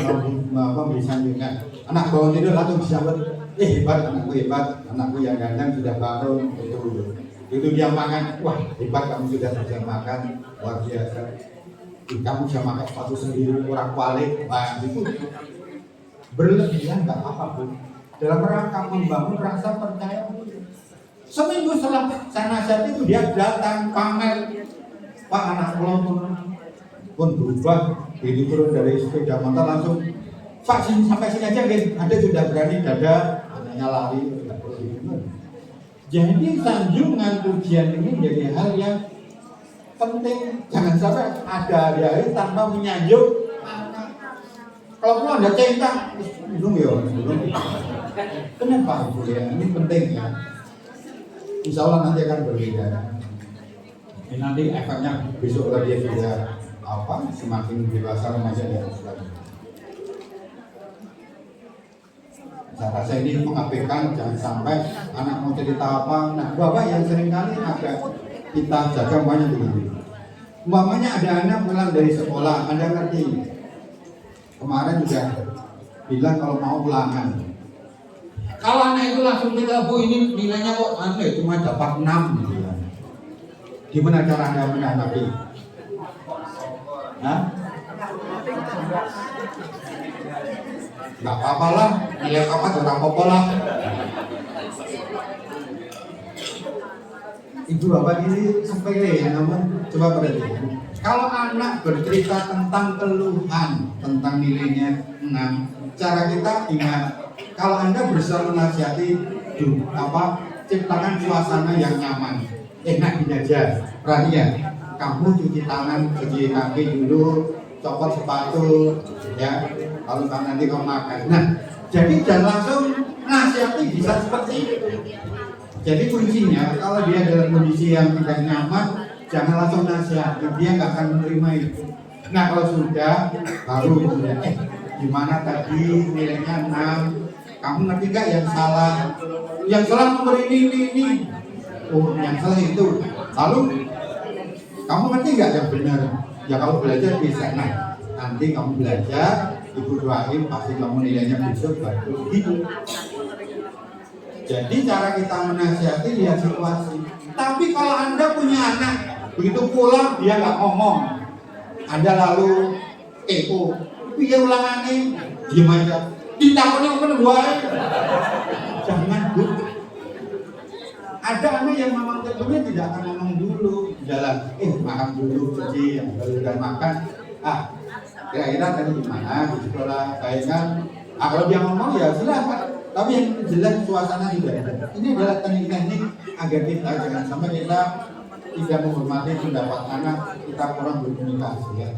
memberi sanjungan. Anak bangun tidur langsung disambut. Hebat anakku yang gandang sudah bangun itu dia makan, wah hebat kamu sudah bisa makan, luar biasa. Kamu bisa makan sepatu sendiri, orang kualik, wah itu berlebihan nggak apa Bu. Dalam rangka membangun rasa percaya. Seminggu setelah saya nasihat itu dia datang pamer, Pak anak pulau pun berubah, begitu turun dari sepeda motor langsung vaksin sampai sini aja, ada sudah berani dada. Lari tidak perlu. Jadi sanjungan pujian ini menjadi hal yang penting. Jangan sampai ada hari tanpa menyanjung anak. Kalau perlu Anda centang, belum ya, belum. Kenapa Ibu ya? Ini penting ya. Insya Allah nanti akan berbeda. Ini nanti efeknya besok kalau dia sudah semakin dewasa remaja ya. Saya rasa ini mengabaikan, jangan sampai anak mau cerita apa. Nah, Bapak yang seringkali agak kita jaga banyak begini. Umpamanya ada anak pulang dari sekolah, Anda ngerti. Kemarin juga bilang kalau mau ulangan. Kalau anak itu langsung kita, Bu ini nilainya kok cuma dapat 6 gitu ya. Gimana cara Anda menanggapi? Hah? Gak apa-apa lah, nilai apa juga apa-apa lah. Ibu bapak ini sepele ya, namun coba perhatikan. Kalau anak bercerita tentang keluhan, tentang nilainya 6, cara kita ingat, kalau Anda berusaha menasihati, ciptakan suasana yang nyaman, enak dijajah. Perhatian, kamu cuci tangan, cuci kaki dulu, copot sepatu, ya. Lalu nanti kamu makan. Nah, jadi jangan langsung nasihati bisa seperti itu. Jadi kuncinya kalau dia dalam kondisi yang tidak nyaman, jangan langsung nasihati, dia nggak akan menerima itu. Nah kalau sudah, baru gimana tadi nilainya 6, kamu ngerti nggak yang salah? Yang salah nomor ini. Oh, yang salah itu. Lalu kamu ngerti nggak yang benar? Ya kalau belajar bisa. Nah, nanti kamu belajar, Ibu doain pasti kamu nilainya besok bagus gitu. Jadi cara kita menasihati lihat situasi. Tapi kalau Anda punya anak, begitu pulang dia nggak ngomong, Anda lalu kepo, dia ulangannya diem aja, ditakutnya kedua. Jangan Bu. Ada anak yang memang tentunya tidak akan ngomong dulu di jalan, makan dulu, cuci, yang baru udah makan, kira-kira tadi gimana di sekolah, baik kan? Kalau dia ngomong ya silakan. Tapi yang jelas suasana juga ada. Ini adalah teknik-teknik agar kita jangan sampai kita tidak menghormati pendapat anak, kita kurang berkomunikasi ya.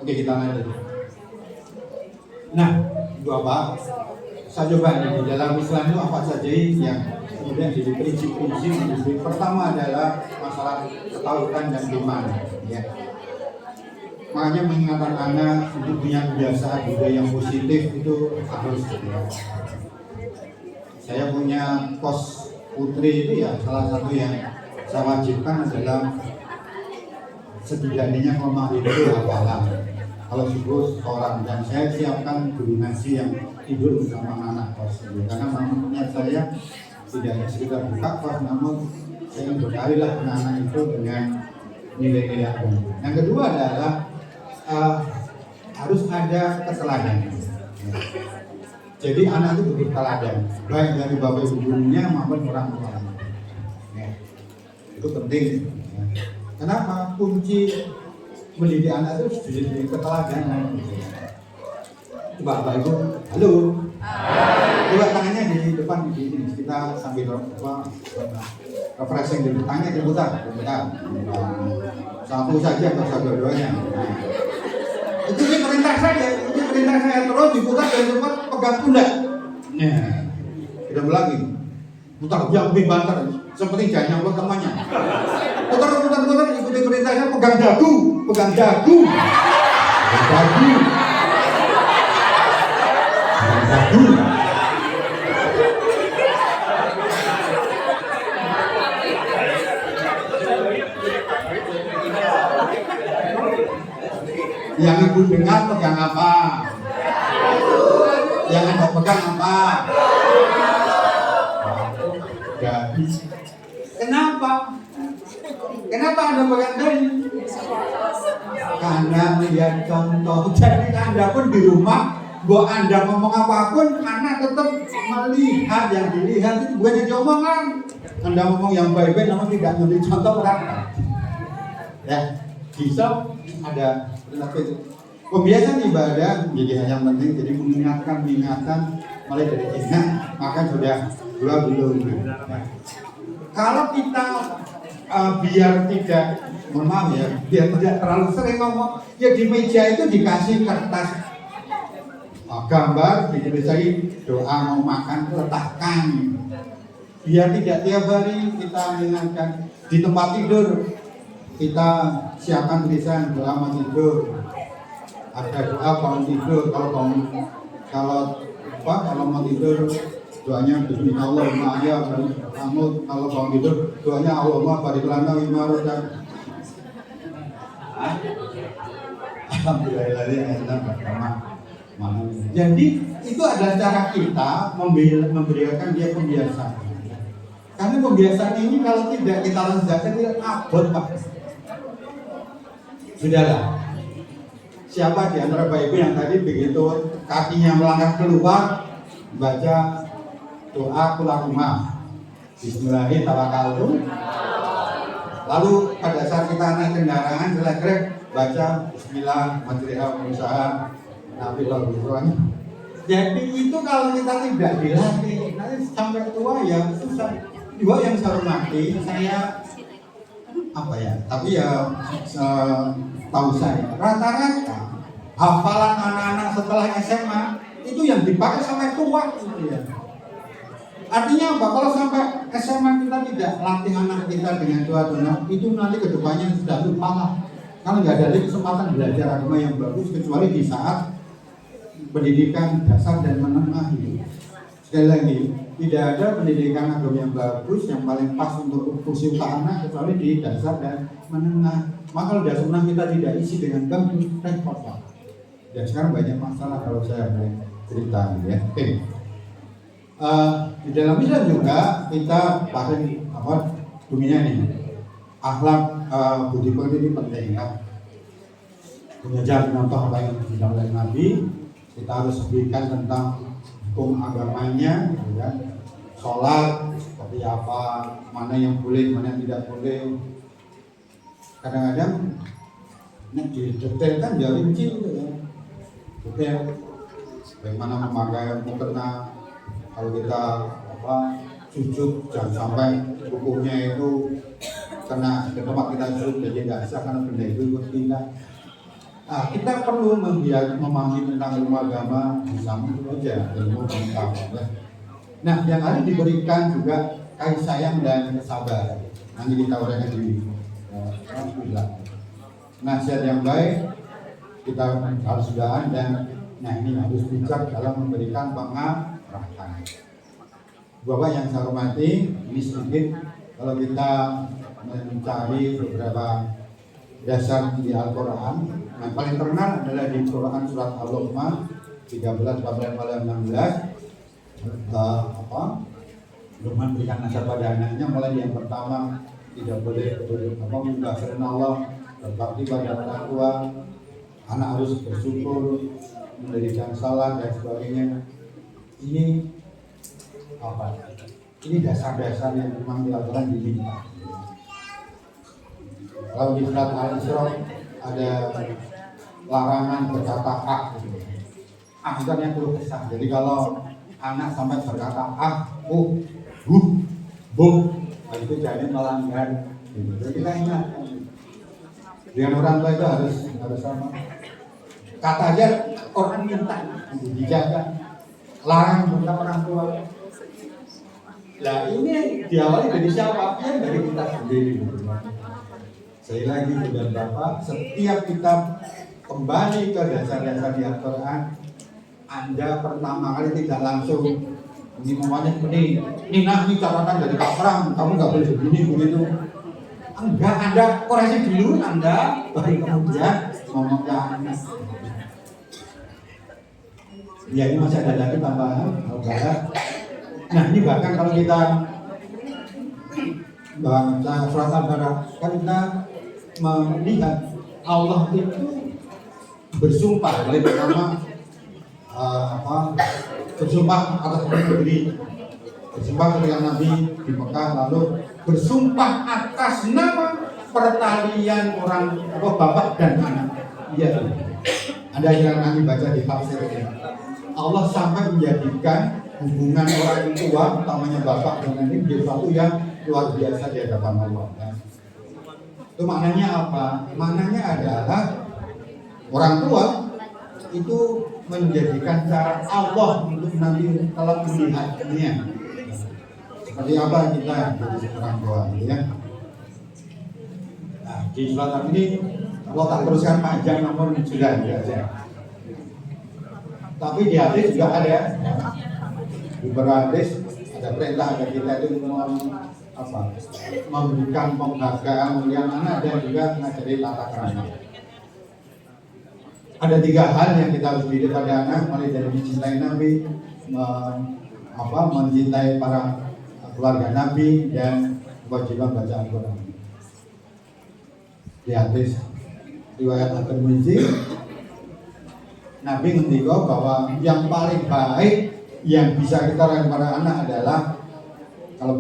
Oke, kita lanjut. Nah, Bapak, saya coba di dalam Islam itu apa saja yang kemudian jadi prinsip-prinsip. Pertama adalah masalah ketauhidan dan iman ya. Makanya mengingatkan anak untuk punya kebiasaan budaya yang positif itu harus ya. Saya punya kos putri itu ya salah satu yang saya wajibkan adalah setidaknya rumah itu hafalan. Kalau subuh seorang, dan saya siapkan guru ngaji yang tidur bersama anak kos itu. Karena menurut saya tidak hanya sekedar buka kos, namun saya berkalilah anak itu dengan nilai-nilai agama. Yang kedua adalah harus ada keteladanan. Jadi anak itu butuh teladan, baik dari bapak ibu gurunya maupun orang tuanya. Itu penting. Kenapa? Kunci mendidik anak itu jadi keteladanan. Bapak ibu, halo. Coba tangannya di depan di sini. Kita sambil refreshing dulu. Tangannya diputar. Satu saja atau satu dua-duanya. Itu perintah saya, terus diputar dari tempat pegang pundak. Nah, tidak lagi. Putar yang lebih banter, seperti jangan nyamuk temannya. Putar, ikuti perintahnya, pegang dagu. Yang ibu dengar pegang apa? Yang anda pegang apa? Jadi, kenapa anda pegang dari? Karena melihat contoh. Jadi anda pun di rumah, bahwa anda ngomong apapun, anak tetap melihat yang dilihat itu bukan yang diomongan. Anda ngomong yang baik-baik, namun tidak memberi contoh kan? Ya, bisa ada. Pembiasaan ibadah menjadi hal yang penting. Jadi mengingatkan mulai dari ingat, maka sudah Dua belum. Kalau kita biar tidak, mohon maaf ya, biar tidak terlalu sering ngomong, ya di meja itu dikasih kertas gambar, ditulisai doa mau makan letakkan. Biar tidak tiap hari kita mengingatkan. Di tempat tidur kita siapkan tulisan doa mau tidur. Ada doa bangun tidur, kalau mau tidur doanya Bismillahirrahmanirrahim ya, kamu kalau bangun tidur doanya Allahumma barik lana bima razaqtana. Alhamdulillah. Jadi itu adalah cara kita memberikan dia kebiasaan. Karena kebiasaan ini kalau tidak kita lanjutkan dia abot Pak. Sudahlah. Siapa di antara Bapak Ibu yang tadi begitu kakinya melangkah keluar baca doa kulahumma Bismillahirrahmanirrahim. Lalu pada saat kita naik kendaraan selesai baca Bismillah majriha usaha Nabi Al-Quran. Jadi itu kalau kita tidak dilatih nanti sampai tua ya susah. Dua yang saya hormati saya tapi ya tahu saya rata-rata hafalan anak-anak setelah SMA itu yang dipakai sampai tua gitu ya. Artinya apa? Kalau sampai SMA kita tidak latih anak kita dengan doa-doa itu nanti kedepannya sudah lupa lah. Kalau nggak ada kesempatan belajar agama yang bagus kecuali di saat pendidikan dasar dan menengah itu. Sekali lagi, tidak ada pendidikan agama yang bagus yang paling pas untuk usia anak kecuali di dasar dan menengah. Maka kalau dasar menengah kita tidak isi dengan bagus, repot Pak. Dan sekarang banyak masalah kalau saya boleh cerita ya. Oke. Di dalam Islam juga kita pakai bunyinya nih. Akhlak budi pekerti ini penting ya. Belajar contoh apa yang dibilang oleh Nabi, kita harus berikan tentang hukum agamanya, ya. Sholat seperti apa, mana yang boleh, mana yang tidak boleh. Kadang-kadang didetailkan ya rinci gitu ya. Detail bagaimana memakai mukena, kalau kita sujud jangan sampai hukumnya itu kena ke tempat kita sujud jadi nggak sah karena benda itu ikut kita. Kita perlu memahami tentang ilmu agama sama itu aja ilmu pengetahuan ya. Nah yang harus diberikan juga kasih sayang dan kesabaran. Nanti kita uraikan di nasihat yang baik kita harus sudahan dan ini harus bijak dalam memberikan pengarahan. Bapak yang saya hormati, ini sedikit kalau kita mencari beberapa dasar di Al-Quran. Yang paling terkenal adalah di Quran surat Al-Luqman 13, 14, 16. Luqman berikan nasihat pada anaknya mulai yang pertama tidak boleh menggugah selain Allah, berbakti pada orang tua, anak harus bersyukur, mendirikan salat dan sebagainya. Ini Ini dasar-dasar yang memang dilakukan di diminta. Kalau di surat Al-Isra ada larangan berkata gitu. Bukannya perlu kesah. Jadi kalau anak sampai berkata itu jadi melanggar. Gitu. Jadi kita ingatkan. Dengan orang tua itu harus sama. Kata aja orang minta dijaga. Larang minta orang tua. Nah ini diawali dari siapa? Ya dari kita sendiri. Sekali lagi dan Bapak, setiap kita kembali ke dasar-dasar di Al-Quran, Anda pertama kali tidak langsung ini namanya ini catatan dari Pak Pram, kamu nggak boleh begini begitu. Enggak, Anda koreksi dulu, Anda baru kemudian ngomong ke anak. Ya ini masih ada lagi tambahan, Nah ini bahkan kalau kita baca surat Al-Baqarah kan kita melihat Allah itu bersumpah kali pertama bersumpah atas diri, bersumpah ketika Nabi di Mekah, lalu bersumpah atas nama pertalian orang bapak dan anak. Iya, Anda jangan nanti baca di tafsirnya. Allah sampai menjadikan hubungan orang tua, utamanya bapak dengan ini menjadi sesuatu yang luar biasa di hadapan Allah. Ya. Itu maknanya apa? Maknanya adalah orang tua itu menjadikan cara Allah untuk nanti kalau melihatnya seperti apa kita jadi orang tua, ya. Nah, di surat ini kalau tak teruskan panjang namun sudah saja. Tapi di hadis juga ada, ya. Di hadis ada perintah agar kita itu memberikan penghargaan mulia anak dan juga mengajari tata krama. Ada 3 hal yang kita harus didik pada anak, mulai dari mencintai Nabi, mencintai para keluarga Nabi, dan kewajiban baca Al-Quran. Di hadis riwayat At-Tirmidzi, Nabi ngendika bahwa yang paling baik yang bisa kita lakukan pada anak adalah kalau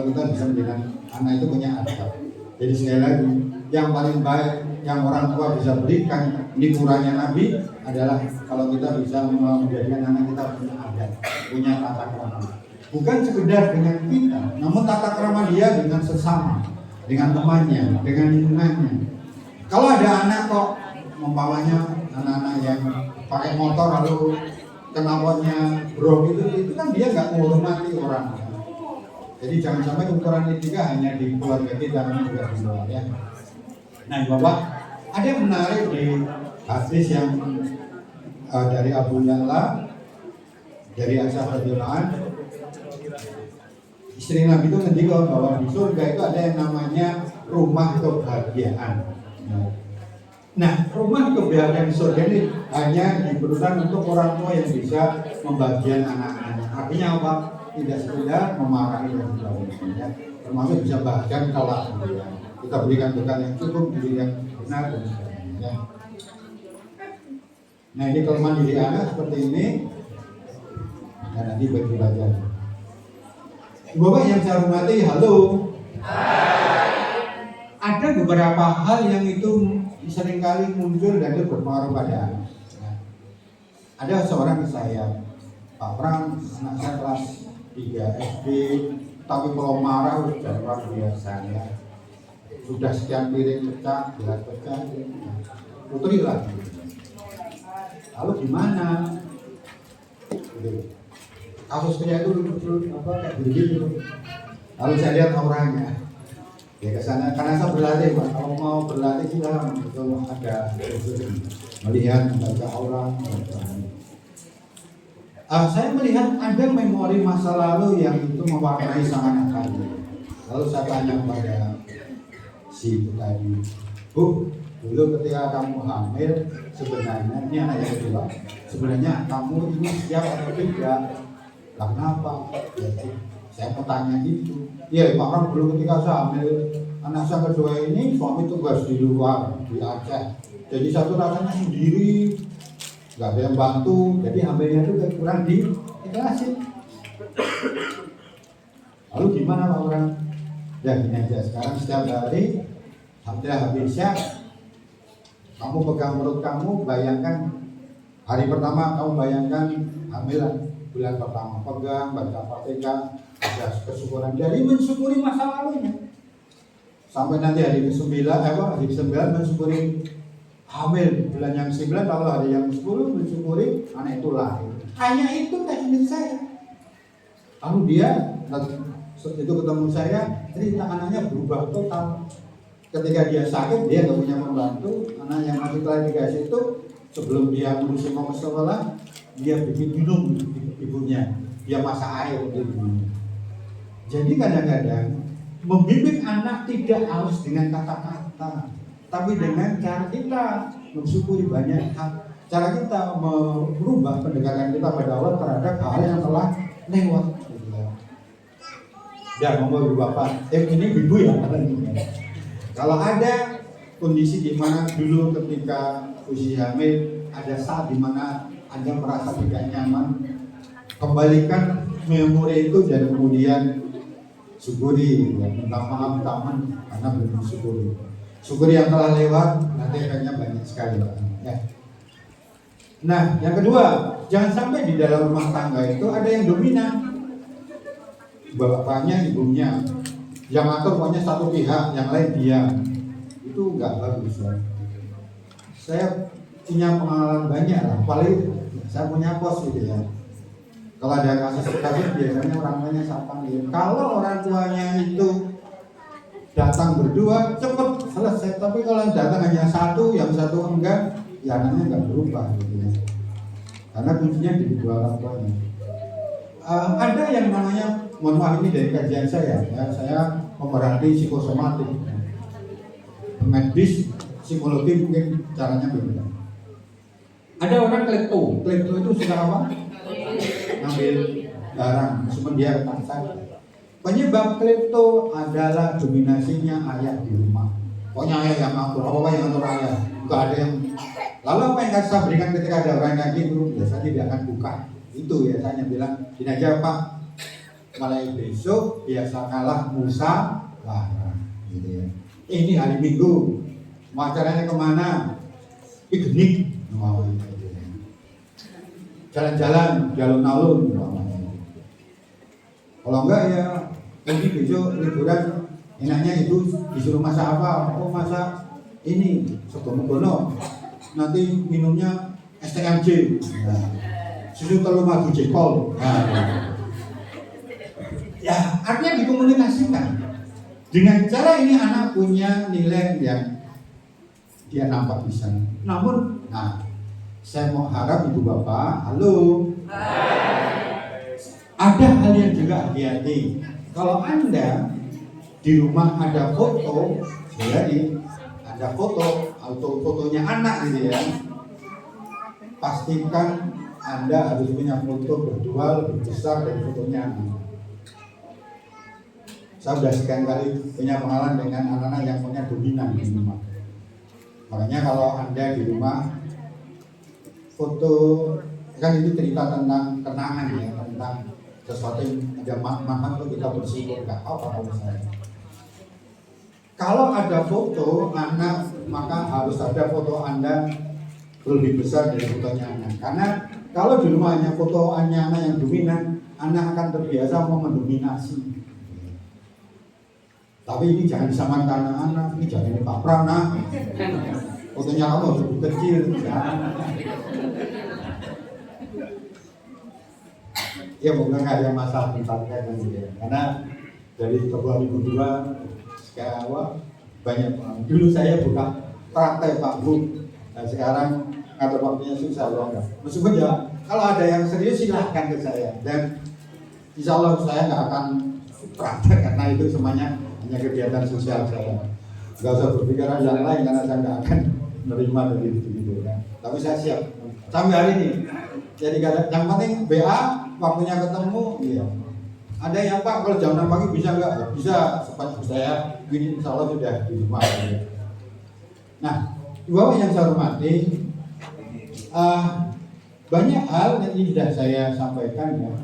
kita bisa menjadikan anak itu punya adab. Jadi sekali lagi, yang paling baik yang orang tua bisa berikan di kurangnya Nabi adalah kalau kita bisa menjadikan anak kita punya adab, punya tata krama. Bukan sekedar dengan kita, namun tata krama dia dengan sesama, dengan temannya, dengan lingkungannya. Kalau ada anak kok umpamanya anak-anak yang pakai motor lalu knalpotnya brok itu kan dia nggak menghormati orang. Jadi jangan sampai ukuran etika hanya di keluarga kita, namun juga di luar, ya. Nah, Bapak, ada yang menarik di hadis yang dari Abu Ya'la, dari Aisyah radhiyallahu anha. Istri Nabi itu ngendika bahwa di surga itu ada yang namanya rumah kebahagiaan. Nah, rumah kebahagiaan di surga ini hanya diberikan untuk orang tua yang bisa membahagiakan anak-anaknya. Artinya apa? Tidak sekedar memarahi dan sebagainya, termasuk bisa bahkan kalau kita berikan bekal yang cukup, diri yang benar dan sebagainya. Nah, ini kelemahan diri anak seperti ini, dan nanti bagi belajar. Bapak yang saya hormati, halo. Ada beberapa hal yang itu seringkali muncul dan itu berpengaruh pada anak. Nah, ada seorang saya, Pak Pram, anak saya kelas 3 SD, tapi kalau marah sudah luar biasa, ya. Sudah sekian piring pecah, gelas pecah, putri lagi. Lalu gimana? Kasusnya itu kayak begitu. Lalu saya lihat orangnya, ya ke sana karena saya berlatih, Pak. Kalau mau berlatih kita itu ada melihat, membaca orang. Saya melihat ada memori masa lalu yang itu mewarnai sang anak tadi. Lalu saya tanya pada si ibu tadi, Bu, dulu ketika kamu hamil, sebenarnya ini anak yang kedua, sebenarnya kamu ini siap atau tidak? Lah kenapa? Ya, saya mau tanya gitu. Iya, Pak Ram, dulu ketika saya hamil anak saya kedua ini, suami tugas di luar, di Aceh. Jadi satu rasanya sendiri, nggak ada yang bantu, jadi hamilnya itu kurang diikhlasin. Lalu gimana Pak Ram? Ya gini aja, sekarang setiap hari alhamdulillah habisnya kamu pegang perut kamu, bayangkan hari pertama kamu bayangkan hamilan bulan pertama, pegang, baca Fatihah, ada kesyukuran, jadi mensyukuri masa lalunya sampai nanti hari ke-9, hari ke-9 mensyukuri hamil bulan yang 9, kalau hari yang 10 mensyukuri anak itu lahir. Hanya itu teknik saya. Lalu dia itu ketemu saya, cerita anaknya berubah total. Ketika dia sakit, dia nggak punya pembantu. Anak yang masih klarifikasi itu sebelum dia ngurusin mau ke sekolah, dia bikin minum ibunya, dia masak air untuk ibunya. Jadi kadang-kadang membimbing anak tidak harus dengan kata-kata, tapi dengan cara kita mensyukuri banyak hal. Cara kita merubah pendekatan kita pada Allah terhadap hal yang telah lewat. Dan ngomong Bapak, ini ibu ya. Kalau ada kondisi di mana dulu ketika usia hamil ada saat di mana Anda merasa tidak nyaman, kembalikan memori itu dan kemudian syukuri, ya, minta maaf karena belum syukuri. Syukuri yang telah lewat, nanti efeknya banyak sekali, Pak. Ya. Nah, yang kedua, jangan sampai di dalam rumah tangga itu ada yang dominan, bapaknya, ibunya, yang atur pokoknya satu pihak, yang lain dia. Itu nggak bagus ya. Saya punya pengalaman banyak lah, paling saya punya pos gitu ya. Kalau ada kasus-kasus biasanya orang tuanya siapa nih? Kalau orang tuanya itu datang berdua cepet selesai, tapi kalau yang datang hanya satu, yang satu enggak, ya anaknya enggak berubah gitu ya. Karena kuncinya di dua orang tuanya. Ada yang namanya, mohon maaf ini dari kajian saya, ya, saya memerhati psikosomatik, medis, psikologi mungkin caranya berbeda. Ada orang klepto itu suka apa? Ngambil barang, meskipun dia paksa. Penyebab klepto adalah dominasinya ayah di rumah. Pokoknya ayah yang ngatur, apa yang ngatur ayah, nggak ada yang. Lalu apa yang saya berikan ketika ada orang kayak gitu? Biasanya dia akan buka. Itu ya saya bilang, gini aja Pak, mulai besok biasa kalah Musa, gitu ya. Ini hari Minggu, mau acaranya kemana? Piknik, jalan-jalan, alun-alun. Kalau enggak ya nanti besok liburan enaknya itu disuruh masak apa? Oh masak ini sego-megono. Nanti minumnya STMJ. Nah, susu telur madu jekol. Nah, ya artinya dikomunikasikan. Dengan cara ini anak punya nilai yang dia nampak bisa. Namun, saya mau harap ibu bapak, halo. Ada hal yang juga hati-hati. Kalau Anda di rumah ada foto, jadi ada foto atau fotonya anak gitu ya, pastikan Anda harus punya foto berdua lebih besar dari fotonya anak. Saya sudah sekian kali punya pengalaman dengan anak-anak yang punya dominan di rumah. Makanya kalau Anda di rumah foto, kan itu cerita tentang kenangan ya, tentang sesuatu yang ada makna untuk kita bersyukur, nggak apa-apa kalau saya. Kalau ada foto anak, maka harus ada foto Anda lebih besar dari fotonya anak. Karena kalau di rumah hanya foto anak yang dominan, anak akan terbiasa mau mendominasi. Tapi ini jangan disamakan anak, ini jangan ini Pak Pram, nah. Fotonya kamu harus lebih kecil, jangan. Ya mungkin ada masalah tempatnya kan gitu ya. Karena dari tahun 2002 sekarang banyak orang. Dulu saya buka praktek Pak Bu, nah, sekarang ngatur waktunya susah loh. Meskipun ya kalau ada yang serius silahkan ke saya, dan insya Allah saya nggak akan praktek karena itu semuanya hanya kegiatan sosial saya. Nggak usah berpikiran yang lain karena saya nggak akan menerima begitu gitu kan. Tapi saya siap sampai hari ini. Jadi yang penting BA waktunya ketemu, iya. Ada yang Pak kalau jam 6 pagi bisa nggak? Ya, bisa, sepanjang saya gini insya Allah sudah di rumah. Ya. Nah, Bapak yang saya hormati, banyak hal yang sudah saya sampaikan ya.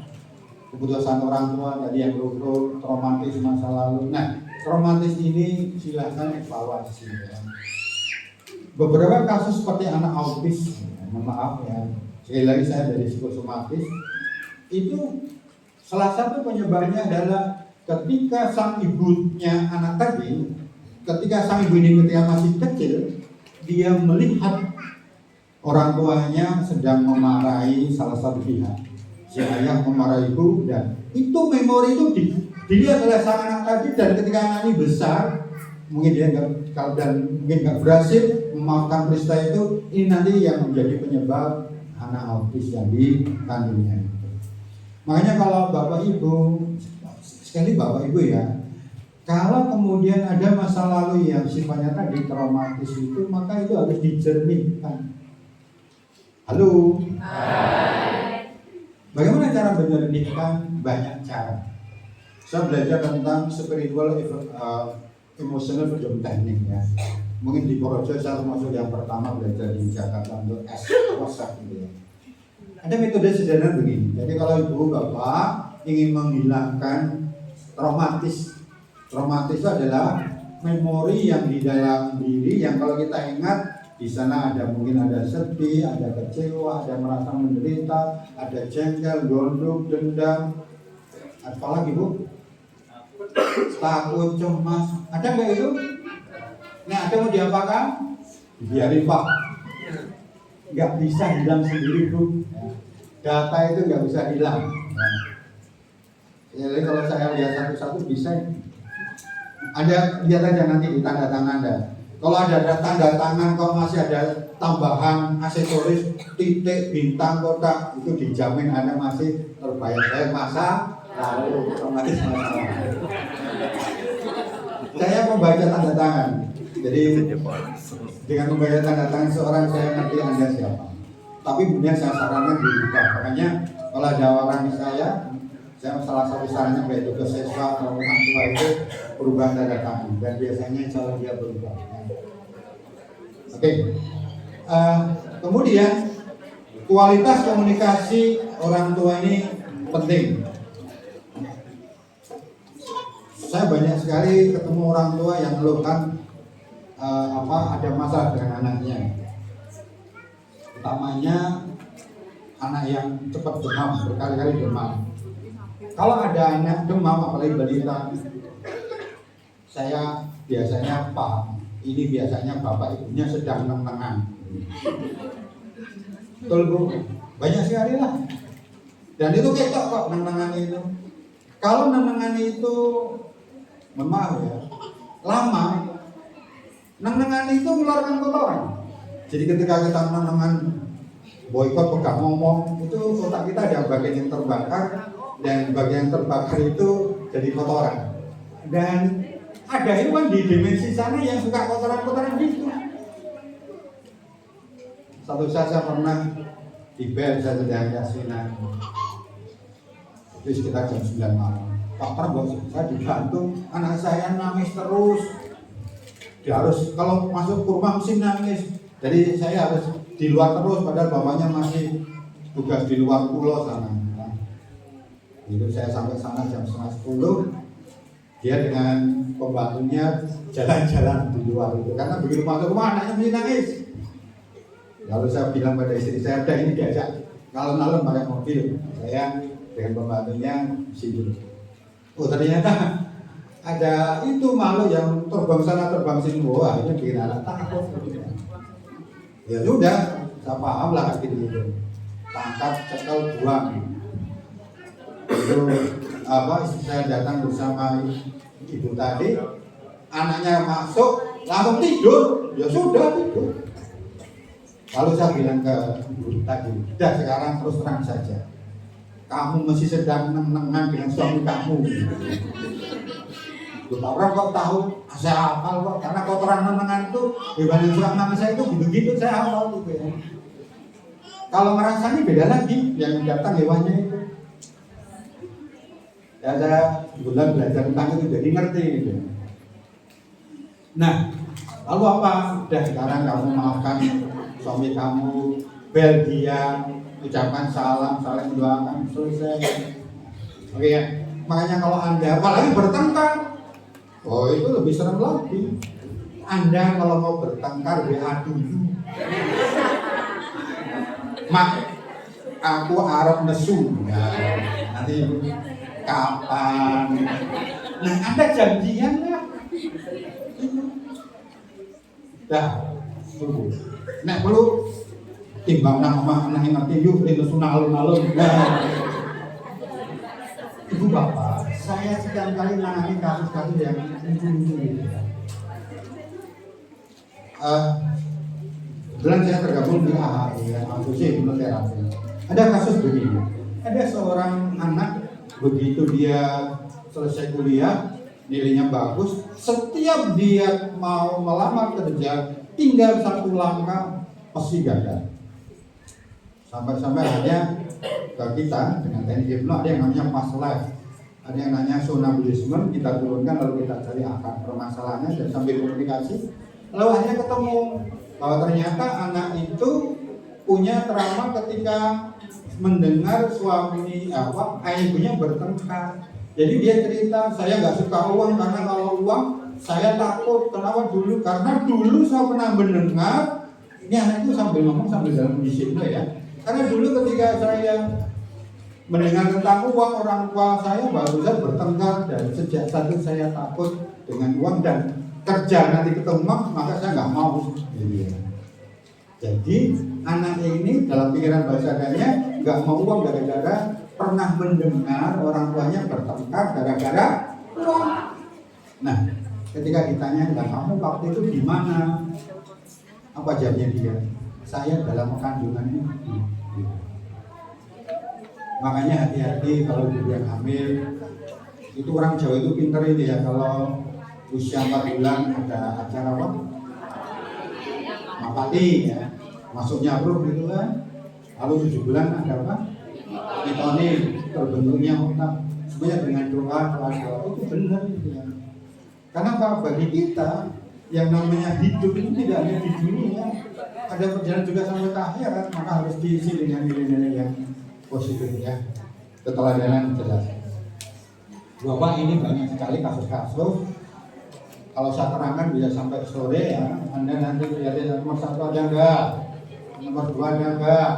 Keputusan orang tua tadi yang berukur traumatis masa lalu. Nah, traumatis ini silahkan evaluasi. Ya. Beberapa kasus seperti anak autis, maaf ya. Sekali lagi saya dari psikosomatis, itu salah satu penyebabnya adalah ketika sang ibunya anak tadi, ketika sang ibu ini ketika masih kecil, dia melihat orang tuanya sedang memarahi salah satu pihak, si ayah memarahi ibu, dan itu memori itu dilihat oleh sang anak tadi, dan ketika anak ini besar, mungkin dia nggak berhasil memaafkan peristiwa itu, ini nanti yang menjadi penyebab anak autis yang dikandungnya. Makanya kalau Bapak Ibu, sekali Bapak Ibu ya, kalau kemudian ada masa lalu yang sifatnya tadi traumatis itu, maka itu harus dijernihkan. Halo. Hai. Bagaimana cara menjernihkan? Banyak cara. Saya belajar tentang spiritual emotional freedom technique ya. Mungkin di Porojo saya termasuk yang pertama belajar di Jakarta untuk S-Wasat gitu ya. Ada metode sederhana begini. Jadi kalau ibu bapak ingin menghilangkan traumatis itu adalah memori yang di dalam diri yang kalau kita ingat Di sana mungkin ada sedih, ada kecewa, ada merasa menderita, ada jengkel, gondok, dendam, apalagi Bu? Takut, cemas, ada nggak itu? Nah, ada mau diapakan? Biarin Pak, nggak bisa hilang sendiri Bu. Data itu nggak bisa hilang. Jadi kalau saya lihat satu-satu bisa. Ada, lihat aja nanti di tanda tangan Anda. Kalau ada tanda tangan, kalau masih ada tambahan aksesoris, titik, bintang, kotak, itu dijamin Anda masih terbayar. Saya masa lalu otomatis masalah. Saya membaca tanda tangan. Jadi dengan membaca tanda tangan seorang, saya ngerti Anda siapa. Tapi kemudian saya sarankan dibuka. Makanya kalau ada orang saya salah satu sarannya yaitu ke siswa atau orang tua itu perubahan tanda tangan, dan biasanya cara dia berubah. Oke. Kemudian kualitas komunikasi orang tua ini penting. Saya banyak sekali ketemu orang tua yang mengeluhkan ada masalah dengan anaknya. Utamanya anak yang cepat demam, berkali-kali demam. Kalau ada anak demam, apalagi balita, saya biasanya Pak, ini biasanya bapak ibunya sedang neng-nengan. Betul Bu? Banyak sekali lah. Dan itu ketok kok neng-nengan itu. Kalau neng-nengan itu, memang ya, lama, neng-nengan itu mengeluarkan kotoran. Jadi ketika kita neng-nengan boykot pegang ngomong, itu otak kita ada bagian yang terbakar, dan bagian terbakar itu jadi kotoran. Dan ada hewan di dimensi sana yang suka kotoran-kotoran itu. Satu saat saya pernah di bel, saya sedang yasinan. Itu sekitar jam 9 malam. Pak Prabowo, saya dibantu, anak saya nangis terus. Dia harus, kalau masuk ke rumah mesti nangis. Jadi saya harus di luar terus, padahal bapaknya masih tugas di luar pulau sana. Itu saya sampai sana jam 9:30. Dia dengan pembantunya jalan-jalan di luar itu, karena begitu masuk rumah anaknya mesti nangis. Lalu saya bilang pada istri saya, ini diajak malam-malam pakai mobil, saya dengan pembantunya sini. Oh ternyata ada itu malu yang terbang sana terbang sini, wah ini bikin anak takut. Ya sudah, saya paham lah gitu. Tangkap, cekel, buang. Itu istri saya datang bersama ibu tadi, anaknya masuk langsung tidur, ya sudah tidur. Lalu saya bilang ke ibu tadi, udah sekarang terus terang saja, kamu masih sedang neng-nengan dengan suami kamu. Orang kok tahu, saya hafal kok, karena kotoran neng-nengan itu dibanding suami mama saya itu gitu-gitu saya hafal gitu ya. Kalau merasanya beda lagi, yang datang hewannya itu. Ya saya bulan belajar tentang itu jadi ngerti gitu. Nah, lalu apa? Udah sekarang kamu maafkan suami kamu, bel dia, ucapkan salam, saling doakan, selesai. Oke ya. Makanya kalau Anda apalagi bertengkar, oh itu lebih serem lagi. Anda kalau mau bertengkar WA dulu. Mak, aku arep nesu. Nah, nanti kapan? Nah, Anda janjian lah. Dah, tunggu. Nek perlu timbang nang omah anak ngerti yuk nesu alun-alun. Nah. Ibu bapak, saya setiap kali menangani kasus-kasus yang lucu-lucu gitu. Kebetulan saya tergabung di AHI, Asosiasi Hipnoterapi. Ada kasus begini, ada seorang anak begitu dia selesai kuliah, nilainya bagus, setiap dia mau melamar kerja, tinggal satu langkah pasti gagal. Sampai-sampai akhirnya ke kita dengan teknik hipno ada yang namanya past life, ada yang namanya sonambulisme, kita turunkan lalu kita cari akar permasalahannya dan sambil komunikasi, lalu akhirnya ketemu bahwa ternyata anak itu punya trauma ketika mendengar suami ayah ibunya bertengkar. Jadi dia cerita, saya nggak suka uang karena kalau uang saya takut. Kenapa dulu? Karena dulu saya pernah mendengar Ini anak itu sambil ngomong sambil dalam kondisi ya. Karena dulu ketika saya mendengar tentang uang, orang tua saya barusan bertengkar, dan sejak saat itu saya takut dengan uang dan kerja nanti ketemu maka saya nggak mau. Jadi anak ini dalam pikiran bahasanya nggak mau uang gara-gara pernah mendengar orang tuanya bertengkar gara-gara uang. Nah, ketika ditanya, "Lah kamu waktu itu di mana?" Apa jawabnya dia? "Saya dalam kandungan ini." Makanya hati-hati kalau ibu yang hamil. Itu orang Jawa itu pinter ini ya, kalau usia 4 bulan ada acara apa? Mapati ya, masuknya bro gitu kan. Lalu 7 bulan ada apa? Mitoni, terbentuknya otak. Semuanya dengan doa itu benar gitu ya. Karena apa? Bagi kita yang namanya hidup itu tidak hanya di dunia, ada perjalanan juga sampai ke akhirat, maka harus diisi dengan nilai-nilai yang positif ya. Keteladanan jelas. Bapak ini banyak sekali kasus-kasus. Kalau saya terangkan bisa sampai sore ya. Anda nanti lihat nomor 1 ada enggak, nomor 2 ada enggak,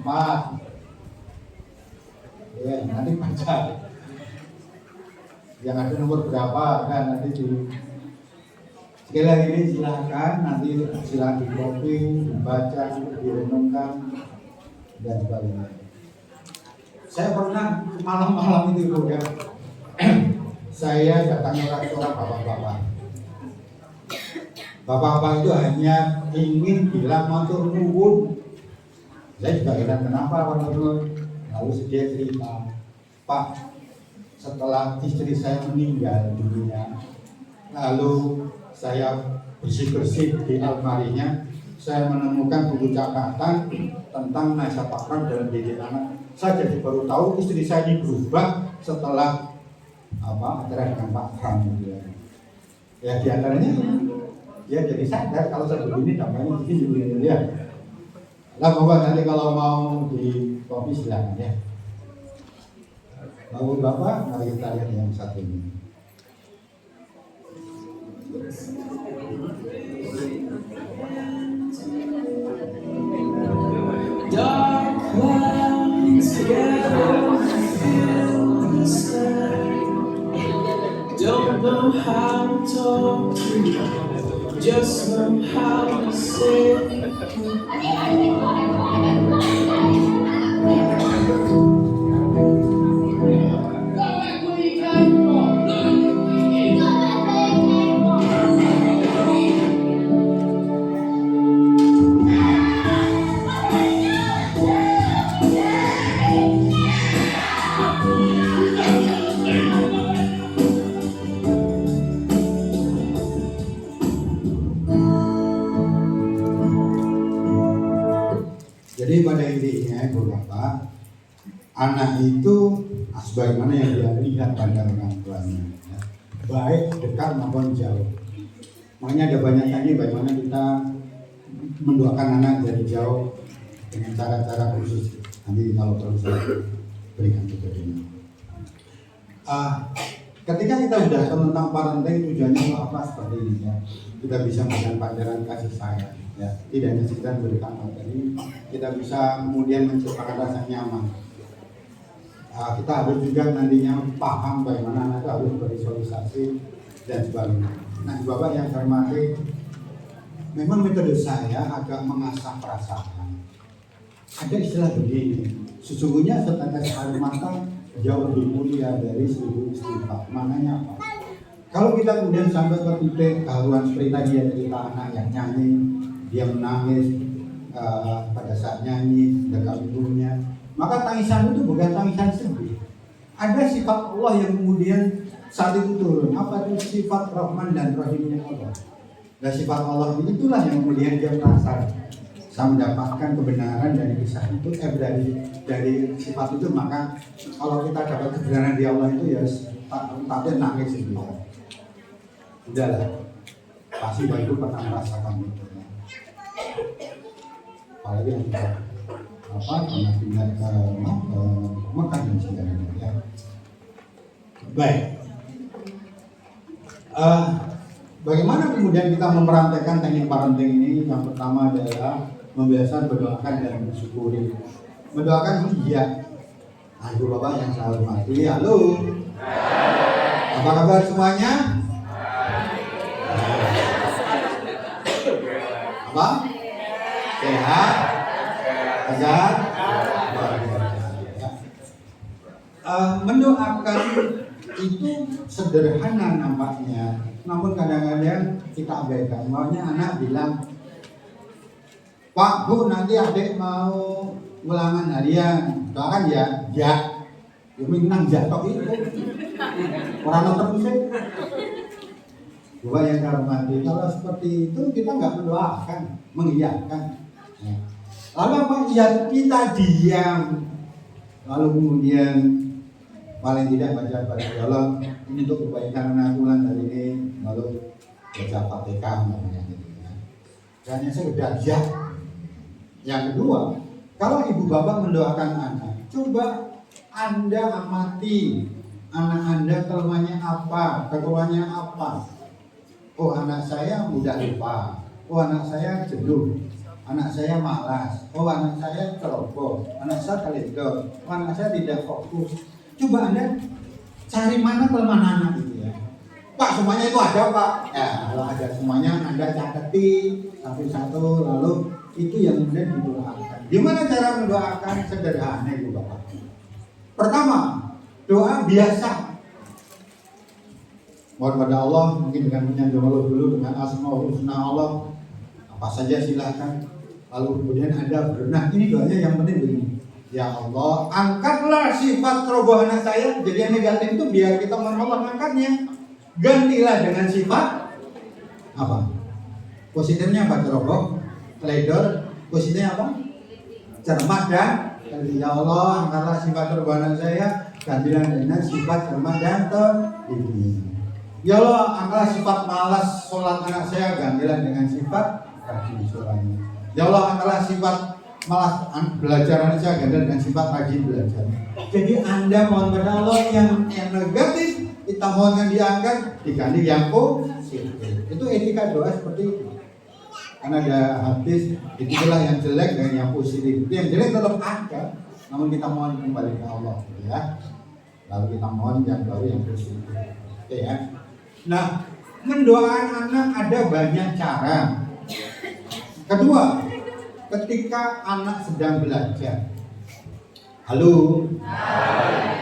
4. Ya, nanti baca. Yang ada nomor berapa kan nanti di. Sekali lagi ini silakan nanti silakan di copy, dibaca, direnungkan dan sebagainya. Saya pernah malam-malam itu ya, saya datangi orang bapak-bapak. Bapak-bapak itu hanya ingin bilang matur nuwun. Saya juga heran kenapa matur nuwun. Lalu dia cerita, "Pak, setelah istri saya meninggal dunia, lalu saya bersih-bersih di almarinya, saya menemukan buku catatan tentang nasab akram dalam didik anak. Saya jadi baru tahu istri saya ini berubah setelah acara dengan Pak Kram gitu ya. Ya diantaranya ya jadi sadar kalau saya begini dampaknya begini ya. Lah bapak nanti kalau mau di kopi silakan ya. Bapak, mari kita lihat yang satu ini. Dark clouds together fill the sky. Don't know how to talk to you, just know how to say Jadi pada intinya ibu bapak, anak itu sebagaimana yang dia lihat pada orang tuanya, ya, baik dekat maupun jauh. Makanya ada banyak tanya bagaimana kita mendoakan anak dari jauh dengan cara-cara khusus. Nanti kalau perlu saya berikan tutorialnya. Ketika kita sudah tahu tentang parenting, tujuannya apa seperti ini ya, kita bisa memberikan pandangan kasih sayang. Ya, tidak hanya sekedar memberikan materi, kita bisa kemudian menciptakan rasa nyaman. Kita harus juga nantinya paham bagaimana anak harus bersosialisasi dan sebagainya. Nah, Bapak yang saya hormati, memang metode saya agak mengasah perasaan. Ada istilah begini, sesungguhnya setetes air mata jauh lebih mulia dari 1000 istighfar. Maknanya apa? Kalau kita kemudian sampai ke titik keharuan seperti tadi ya, cerita anak yang nyanyi, dia menangis pada saat nyanyi dekat ibunya, maka tangisan itu bukan tangisan sedih. Ada sifat Allah yang kemudian saat itu turun. Apa itu? Sifat Rahman dan Rahimnya Allah. Dan sifat Allah itulah yang kemudian dia merasa saya mendapatkan kebenaran dari kisah itu, dari sifat itu. Maka kalau kita dapat kebenaran di Allah itu ya tak nangis gitu ya. Udahlah, pasti Bapak Ibu pernah merasakan itu. Apalagi yang kita pernah pindah ke Mekah dan sebagainya ya. Baik, Bagaimana kemudian kita mempraktekkan teknik parenting ini? Yang pertama adalah membiasakan berdoakan dan bersyukuri. Mendoakan iya. Nah, ibu bapak yang saya hormati, halo. Apa kabar semuanya? Apa? Sehat? Sehat? Mendoakan itu sederhana nampaknya, namun kadang-kadang kita abaikan. Maunya anak bilang, Pak, Bu, nanti adik mau ulangan harian, doakan ya, ya. Ya minang jatuh itu, orang nonton musik. Bapak yang hormati, kalau seperti itu kita nggak mendoakan, mengiyakan. Lalu apa? Ya kita diam. Lalu kemudian paling tidak baca Allah ini untuk kebaikan anak bulan hari ini, lalu baca Fatihah namanya gitu ya. Hanya sekedar ya. Yang kedua, kalau ibu bapak mendoakan anak, coba Anda amati anak Anda kelemahannya apa, kekurangannya apa. Oh, anak saya mudah lupa. Oh, anak saya jenuh. Anak saya malas. Oh, anak saya ceroboh. Anak saya teledor. Oh, anak saya tidak fokus. Coba Anda cari mana kelemahan anak itu ya. Pak, semuanya itu ada Pak. Ya, kalau ada semuanya Anda catati satu-satu, lalu itu yang kemudian didoakan. Gimana cara mendoakan? Sederhana itu Bapak. Pertama, doa biasa. Mohon pada Allah, mungkin dengan menyanjung Allah dulu dengan Asmaul Husna Allah, apa saja silakan. Lalu kemudian Anda berenang. Ini doanya yang penting begini. Ya Allah, angkatlah sifat ceroboh anak saya. Jadi yang negatif itu biar kita Allah angkatnya. Gantilah dengan sifat apa? Positifnya apa? Ceroboh, teledor. Positifnya apa? Cermat dan ya Allah, angkatlah sifat ceroboh anak saya. Gantilah dengan sifat cermat dan teliti. Ya Allah, angkatlah sifat malas sholat anak saya. Gantilah dengan sifat rajin sholatnya. Ya Allah, angkatlah sifat malas belajar anak saya, gantilah dengan sifat rajin belajar. Jadi Anda mohon kepada Allah yang negatif kita mohonkan diangkat, diganti yang positif. Itu etika doa seperti itu. Karena ada hadis, itulah yang jelek dan yang positif. Yang jelek tetap ada, namun kita mohon kembali ke Allah, ya. Lalu kita mohon yang baru yang positif. Oke ya. Nah, mendoakan anak ada banyak cara. Kedua, ketika anak sedang belajar. Halo.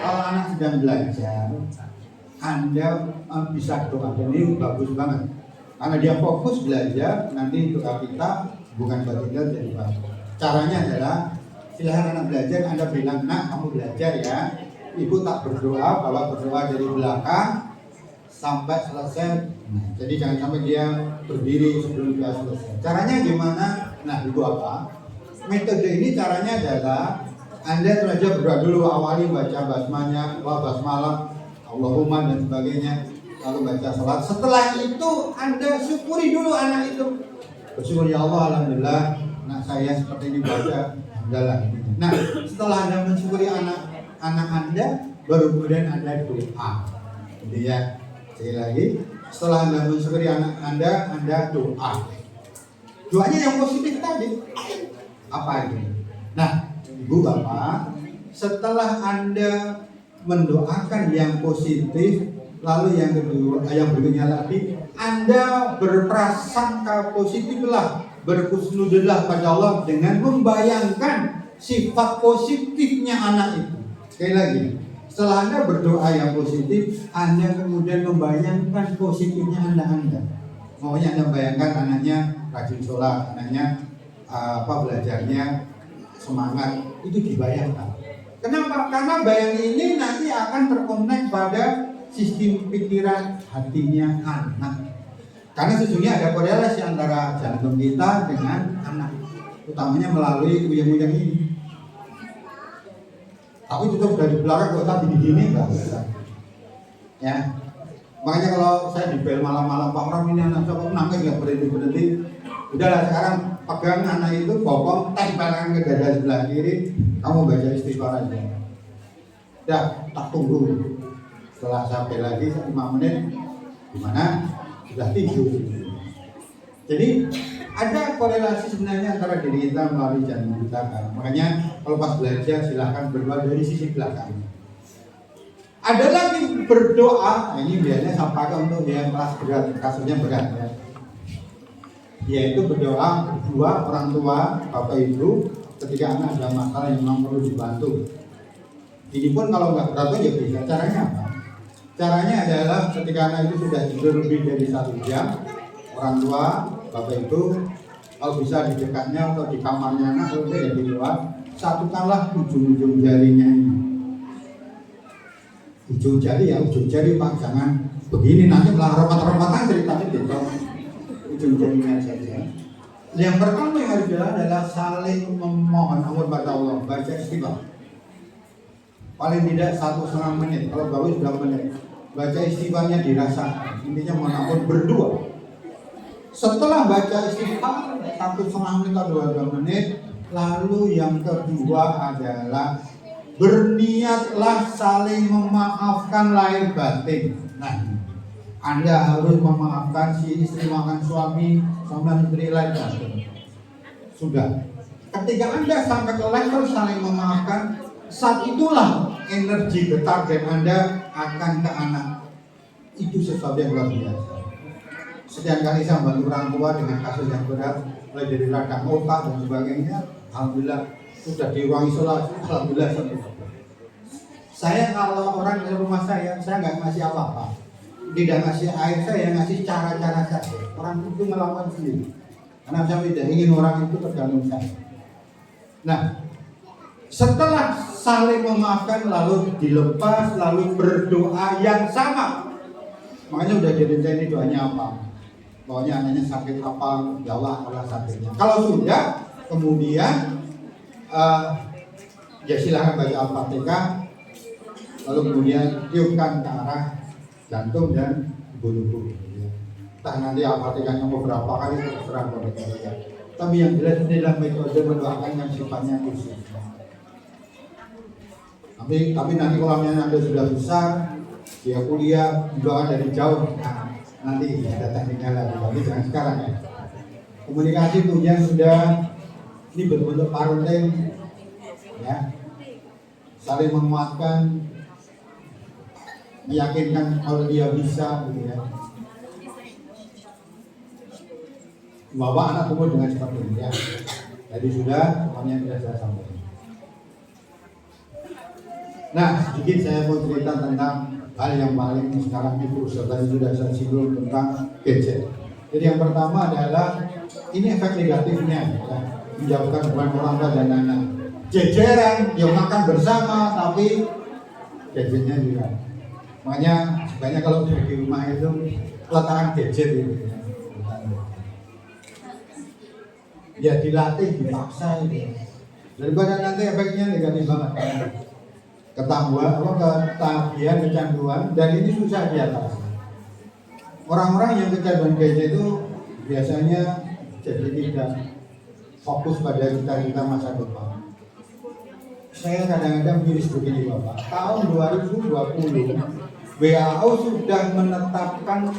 Kalau anak sedang belajar, Anda bisa doa, dan ini bagus banget. Karena dia fokus belajar, nanti doa kita bukan batinnya jadi bagus. Caranya adalah, silahkan anak belajar, Anda bilang, nak kamu belajar ya. Ibu tak berdoa, bapak berdoa dari belakang sampai selesai. Nah, jadi jangan sampai dia berdiri sebelum dia selesai. Caranya gimana? Nah, ibu apa? Metode ini caranya adalah Anda saja berdoa dulu, awali baca basmanya, basmalah, Allahumma dan sebagainya, lalu baca salat. Setelah itu Anda syukuri dulu anak itu. Bersyukur ya Allah, alhamdulillah, anak saya seperti ini baca, alhamdulillah. Nah, setelah Anda mensyukuri anak Anda, baru kemudian Anda doa. Jadi ya, sekali lagi, setelah Anda mensyukuri anak Anda doa. Doanya yang positif tadi. Apa itu? Nah, Ibu Bapak, setelah Anda mendoakan yang positif, lalu yang kedua, yang berikutnya lagi, Anda berprasangka positiflah, berhusnudzon pada Allah dengan membayangkan sifat positifnya anak itu. Sekali lagi, setelah Anda berdoa yang positif, Anda kemudian membayangkan positifnya Anda. Maunya Anda bayangkan anaknya rajin sholat, anaknya belajarnya semangat, itu dibayangkan. Kenapa? Karena bayang ini nanti akan terkonek pada sistem pikiran hatinya anak. Karena sesungguhnya ada korelasi antara jantung kita dengan anak, utamanya melalui uyang-uyang ini. Tapi tutup dari belakang kok tadi begini nggak bisa. Ya, makanya kalau saya dibel malam-malam, Pak Ram ini anak saya nangis nggak berhenti. Udahlah sekarang pegang anak itu, bokong, tempelkan ke dada sebelah kiri, kamu baca istighfar aja. Udah, tak tunggu. Setelah sampai lagi 5 menit, gimana? sudah tidur. Jadi ada korelasi sebenarnya antara diri kita melalui jantung kita kan. Makanya kalau pas belajar silahkan berdoa dari sisi belakang. Ada lagi berdoa, nah ini biasanya saya pakai untuk yang kelas berat, kasusnya berat ya. Yaitu berdoa berdua orang tua, bapak ibu, ketika anak ada masalah yang memang perlu dibantu. Ini pun kalau nggak berat ya bisa. Caranya apa? Caranya adalah ketika anak itu sudah tidur lebih dari 1 jam, orang tua, bapak ibu, kalau bisa di dekatnya atau di kamarnya anak, kalau tidak di luar, satukanlah ujung-ujung jarinya ini. Ujung jari ya, ujung jari Pak, jangan begini nanti malah remat-rematan ceritanya gitu. Ujung jarinya saja. Yang pertama yang harus dilakukan adalah saling memohon ampun pada Allah, baca istighfar. Paling tidak 1,5 menit, kalau baru sudah menit. Baca istighfarnya dirasakan, intinya mohon ampun berdua. Setelah baca istighfar 1,5 menit atau 2 menit, lalu yang kedua adalah berniatlah saling memaafkan lahir batin. Nah, Anda harus memaafkan si istri, makan suami, sama istri lahir batin. Sudah. Ketika Anda sampai ke level saling memaafkan, saat itulah energi ke target Anda akan ke anak. Itu sesuatu yang luar biasa. Sekian kali saya membantu orang tua dengan kasus yang berat, mulai dari radang otak dan sebagainya. Alhamdulillah sudah di ruang isolasi. Alhamdulillah sembuh. Saya kalau orang ke rumah saya nggak ngasih apa-apa, tidak ngasih air, saya ngasih cara-cara saja. Orang itu melakukan sendiri. Karena saya tidak ingin orang itu tergantung saya. Nah, setelah saling memaafkan lalu dilepas, lalu berdoa yang sama. Makanya udah jadi ini doanya apa? Pokoknya anaknya sakit apa, ya Allah sakitnya. Kalau sudah, kemudian ya silahkan baca Al-Fatihah, lalu kemudian tiupkan ke arah jantung dan bulu-bulu. Entah nanti Al-Fatihahnya mau berapa kali terserah kepada kalian. Tapi yang jelas ini adalah metode mendoakan yang sifatnya khusus. Tapi nanti kalau Anda sudah besar, dia kuliah, doa dari jauh, nah, nanti ada tekniknya lagi, tapi jangan sekarang ya. Komunikasi punya sudah, ini berbentuk parenting, ya, saling menguatkan, meyakinkan kalau dia bisa, gitu ya. Bawa anak tumbuh dengan seperti ini ya. Jadi sudah semuanya sudah saya sampaikan. Nah, sedikit saya mau cerita tentang hal yang paling sekarang itu tadi sudah saya singgung tentang gadget. Jadi yang pertama adalah ini efek negatifnya ya, menjauhkan hubungan orang tua dan anak. Jejeran, yang makan bersama tapi gadgetnya juga. Makanya sebenarnya kalau di rumah itu pelataran gadget itu. Ya dilatih, dipaksa itu. Daripada nanti efeknya negatif banget. Ketagihan, kecanduan, dan ini susah diatasi. Orang-orang yang kecanduan gadget itu biasanya jadi tidak fokus pada cita-cita masa depan. Saya kadang-kadang miris begini Bapak. Tahun 2020 WHO sudah menetapkan,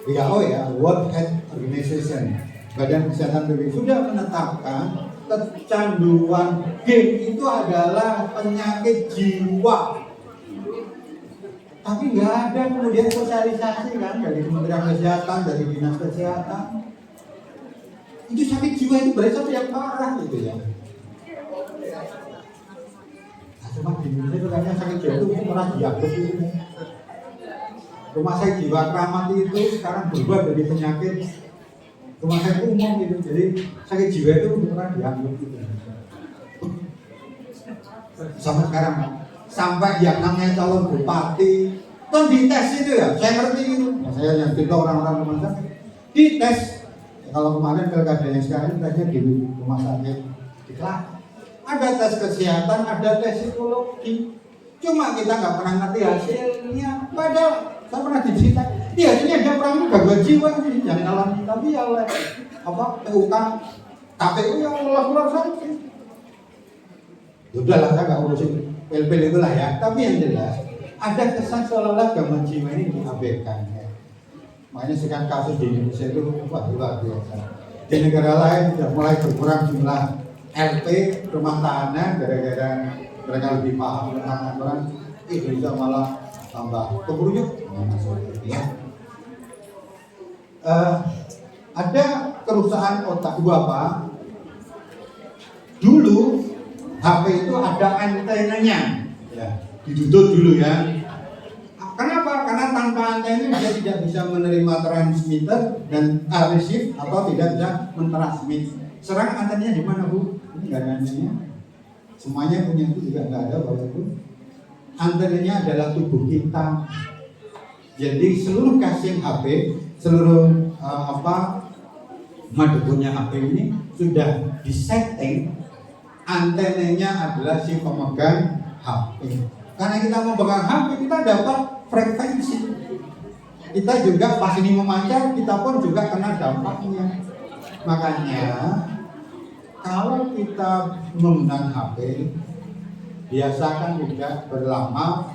WHO ya, World Health Organization, Badan Kesehatan PBB sudah menetapkan kecanduan game itu adalah penyakit jiwa. Tapi nggak ada kemudian sosialisasi kan dari Kementerian Kesehatan, dari Dinas Kesehatan. Itu sakit jiwa itu berarti yang parah gitu ya. Nah, cuma di Indonesia katanya sakit jiwa itu pernah dianggap itu. Rumah sakit jiwa Keramat itu sekarang berubah dari penyakit rumah sakit umum gitu, jadi sakit jiwa itu pernah dianggap gitu. Sampai sekarang, sampai yang namanya calon bupati, kan dites itu ya, saya ngerti itu. Nah, saya yang cerita orang-orang rumah sakit, dites. Ya, kalau kemarin pilkada yang sekarang tesnya di rumah sakit di Klaten. Ada tes kesehatan, ada tes psikologi. Cuma kita nggak pernah ngerti hasilnya. Padahal saya pernah dicerita, iya hasilnya ada orang gangguan jiwa sih, jangan alami. Tapi ya oleh apa PUK, KPU yang olah saja. Udahlah saya nggak urusin pil-pil itu lah ya. Tapi yang jelas ada kesan seolah-olah gangguan jiwa ini diabaikan. Ya. Makanya sekarang kasus di Indonesia itu wah, luar biasa. Di negara lain sudah mulai berkurang jumlah LP rumah tahanan gara-gara mereka lebih paham tentang aturan. Indonesia malah tambah kemerunyuk. Ya. Ada kerusakan otak apa? Dulu HP itu ada antenanya, ya, ditutup dulu ya. Kenapa? Karena tanpa antena dia tidak bisa menerima transmitter dan receive atau tidak bisa mentransmit. Sekarang antenanya di mana, Bu? Ini nggak ada antenanya. Semuanya punya itu juga nggak ada, Bapak Ibu. Antenanya adalah tubuh kita. Jadi seluruh casing HP, seluruh motherboardnya HP ini sudah disetting. Antenanya adalah si pemegang HP. Karena kita memegang HP, kita dapat frekuensi. Kita juga pas ini memancar, kita pun juga kena dampaknya. Makanya kalau kita menggunakan HP, biasakan juga berlama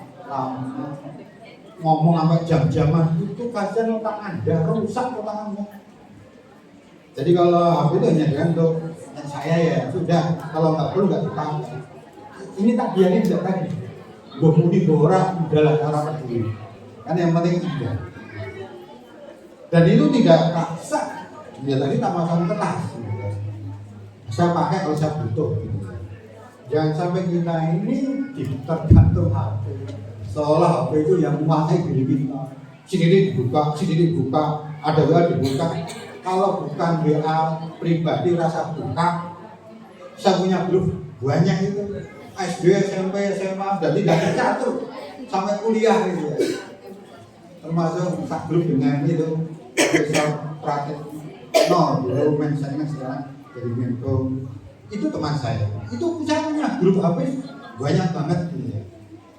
ngomong sampai jam-jaman itu kasihan otak Anda, rusak otak Anda. Jadi kalau HP itu hanya dengan untuk saya ya sudah, kalau nggak perlu nggak dipakai. Ini tak biarin tidak tadi. Bumudi borak udahlah cara peduli. Kan yang penting ada. Dan itu tidak paksa. Ya tadi tak masang kertas. Saya pakai kalau saya butuh. Gitu. Jangan sampai kita ini tergantung HP. Seolah HP itu yang menguasai diri kita. Sini dibuka, ada WA dibuka. Kalau bukan WA pribadi rasa buka, saya punya grup banyak itu. SD, SMP, SMA, dan tidak tercatur sampai kuliah gitu ya. Termasuk sak grup dengan itu Profesor Pratik dulu mensaingan sekarang dari Menko. Itu teman saya. Itu saya punya grup HP banyak banget gitu ya.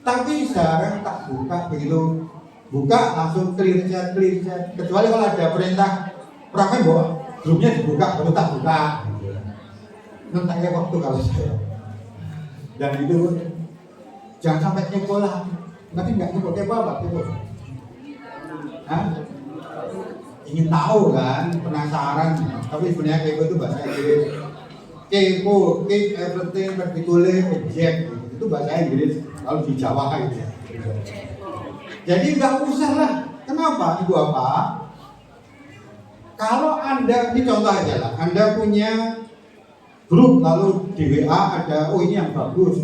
Tapi sekarang tak buka begitu buka langsung clear chat. Kecuali kalau ada perintah ramai bahwa grupnya dibuka baru tak buka. Nanti kayak waktu kalau saya. Dan itu jangan sampai kepo lah. Nanti nggak kepo apa? Ingin tahu kan, penasaran. Tapi sebenarnya kepo itu bahasa Inggris. Kepo, keep everything particularly object. Itu bahasa Inggris. Kalau di Jawa itu. Jadi nggak usah lah. Kenapa? Itu apa? Kalau Anda, ini contoh aja lah. Anda punya grup lalu di WA ada, oh ini yang bagus,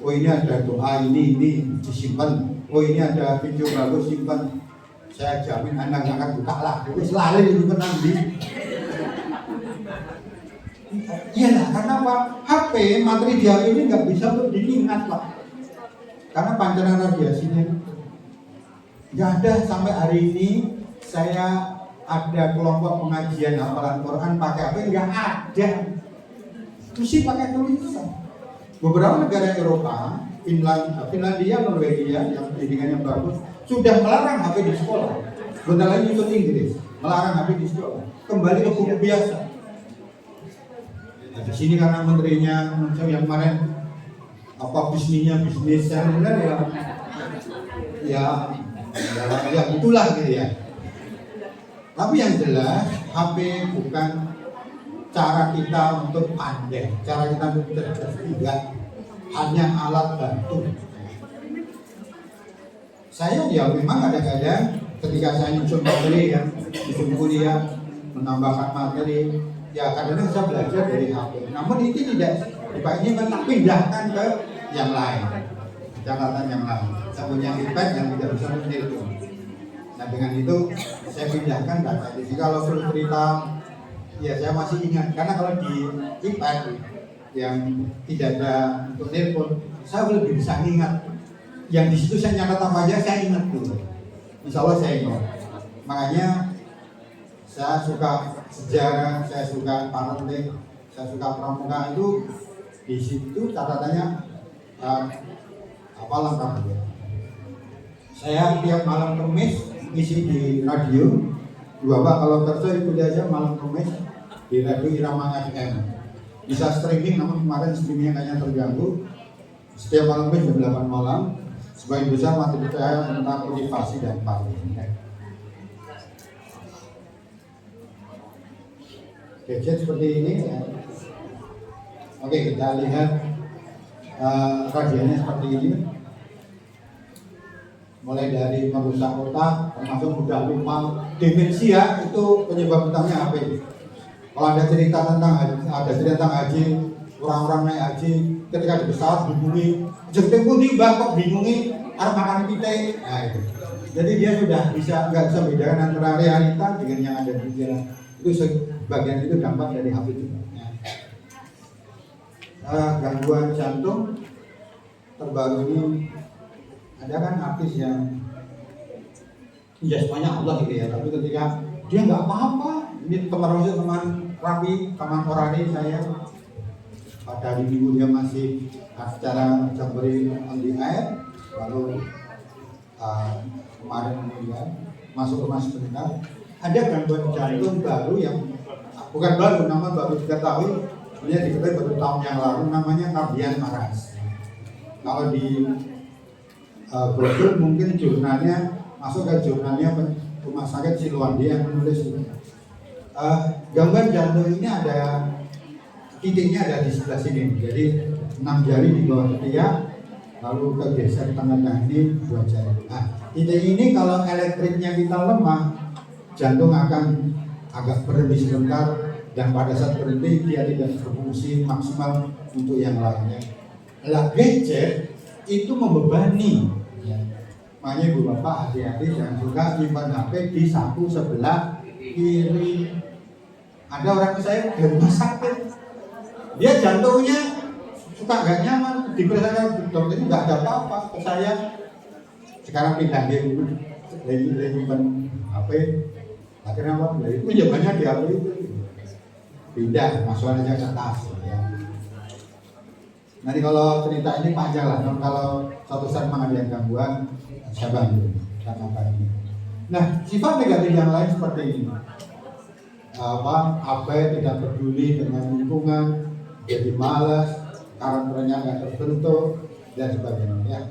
oh ini ada doa ini disimpan, oh ini ada video bagus simpan, saya jamin Anda nggak akan buka lah, itu selalu disimpan nanti. Iyalah, karena apa? HP materi di HP ini nggak bisa untuk diingat Pak, karena pancaran radiasinya nggak ada. Sampai hari ini saya ada kelompok pengajian hafalan Quran pakai HP nggak ada. Mesti pakai tulisan. Beberapa negara Eropa, Finlandia, Norwegia yang pendidikannya bagus, sudah melarang HP di sekolah. Bentar lagi ikut Inggris, melarang HP di sekolah. Kembali ke buku biasa. Nah, di sini karena menterinya yang kemarin bisnis yang benar ya itulah gitu ya. Tapi yang jelas HP bukan cara kita untuk pandai, cara kita untuk cerdas, tidak, hanya alat bantu. Saya ya memang kadang-kadang ketika saya nyusun materi ya, nyusun kuliah, menambahkan materi, ya kadang-kadang saya belajar dari HP. Namun ini tidak, ini tak pindahkan ke yang lain, catatan yang lain. Saya punya iPad yang tidak bisa menelpon. Nah dengan itu saya pindahkan data. Jadi kalau suruh cerita, ya saya masih ingat, karena kalau di iPad yang tidak ada untuk telepon, saya lebih bisa ingat. Yang di situ saya nyatat apa aja, saya ingat dulu. Insya Allah saya ingat. Makanya saya suka sejarah, saya suka parenting, saya suka pramuka itu di situ catatannya apa lengkap ya. Saya tiap malam Kamis ngisi di radio. Bapak kalau kerja itu aja malam Kamis di radio Irama FM. Bisa streaming, namun kemarin streamingnya kayaknya terganggu. Setiap malam jam 8 malam. Sebagian besar materi saya tentang motivasi dan parenting. gadget seperti ini ya. Oke, kita lihat radianya seperti ini. Mulai dari merusak otak, termasuk mudah lupa, demensia itu penyebab utamanya apa ini? Kalau ada cerita tentang haji, orang-orang naik haji ketika di pesawat bingungi, jengking pundi mbah kok bingungi arep makan kita. Nah itu. Jadi dia sudah nggak bisa bedakan antara realita dengan yang ada di pikiran. Itu bagian itu dampak dari HP juga. Gangguan jantung terbaru ini ada kan artis yang ya semuanya Allah gitu ya, tapi ketika dia nggak apa-apa, ini teman Rapi, teman Orani saya pada hari Minggu dia masih acara Jambore on the air, lalu kemarin meninggal, masuk rumah sebentar. Ada gangguan jantung baru yang bukan baru, nama baru diketahui, sebenarnya diketahui baru tahun yang lalu, namanya Cardian Maras. Kalau di brosur mungkin jurnalnya masuk ke jurnalnya rumah sakit Siloandi yang menulis itu. Gangguan jantung ini ada titiknya ada di sebelah sini, jadi 6 jari di bawah ketiak, lalu kegeser tengah-tengah ini 2 jari. Nah, titik ini kalau elektriknya kita lemah, jantung akan agak berhenti sebentar, dan pada saat berhenti dia tidak berfungsi maksimal untuk yang lainnya. Lah gadget itu membebani. Ya. Makanya ibu bapak hati-hati jangan suka simpan HP di saku sebelah kiri. Ada orang saya di rumah sakit, dia jantungnya suka nggak nyaman, diperiksa dokter itu nggak ada apa-apa. Ke saya sekarang pindah dia dulu, lagi simpan HP. Akhirnya apa? Itu jawabannya di HP itu pindah, masukan aja ke tas. Ya. Nanti kalau cerita ini panjang lah, kalau suatu saat mengalami gangguan, saya bantu apa ini. Nah, sifat negatif yang lain seperti ini. Tidak peduli dengan lingkungan, jadi malas, karakternya nggak terbentuk dan sebagainya. Ya.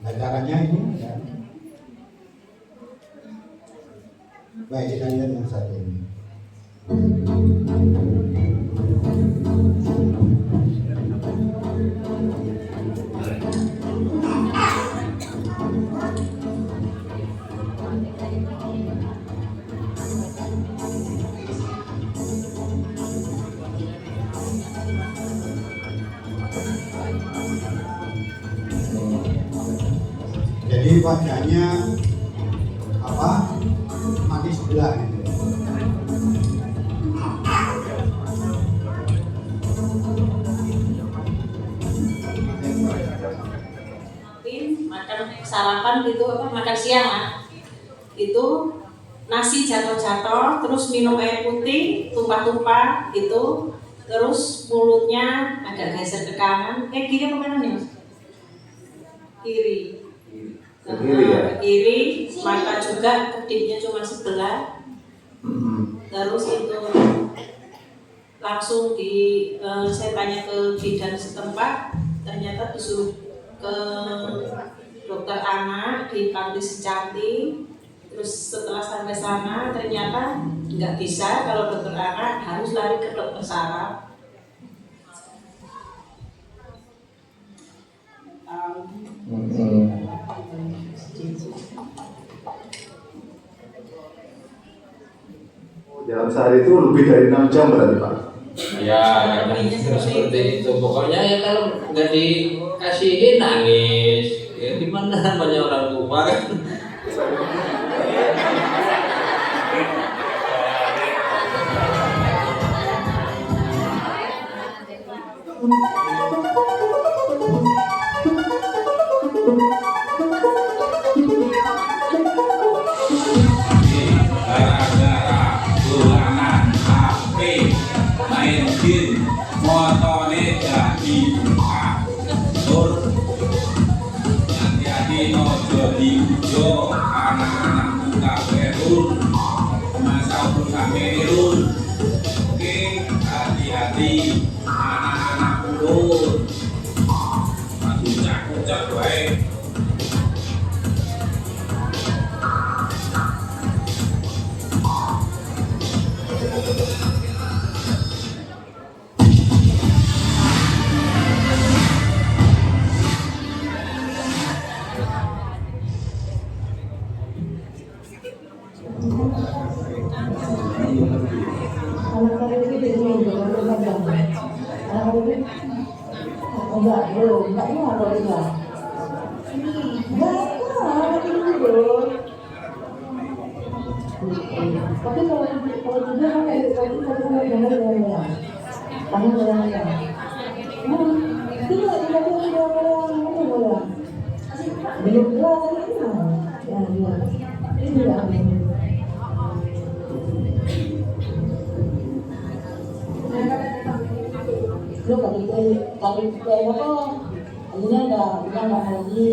Nah, caranya ini. Ya. Baik, kita lihat yang satu ini. Jadi wajahnya mati sebelah gitu. Makan sarapan gitu makan siang itu nasi jatuh-jatuh, terus minum air putih tumpah-tumpah itu, terus mulutnya agak geser ke kanan, kiri apa kanan nih mas? Kiri. Ke kiri, mata juga kedipnya cuma sebelah. Terus itu langsung saya tanya ke bidan setempat, ternyata disuruh ke dokter anak di Panti Secanti. Terus setelah sampai sana ternyata nggak bisa, kalau dokter anak harus lari ke dokter saraf. Dalam sehari itu lebih dari 6 jam berarti Pak? Ya, seperti itu. Pokoknya ya kalau nggak dikasihin nangis. Ya gimana namanya orang tua kan? Motone jadi atur, hati-hati nojo diujo, anak-anak buka berun, masa buka berun. Oke, hati-hati anak-anak urun, maju cak-cak baik. enggak belum kalau enggak belum. Tapi kalau juga kayak tadi saya dengar ya, kamu bilang ya, tidak bilang belum jelas ini ya lu kalau kita apa, ini ada lagi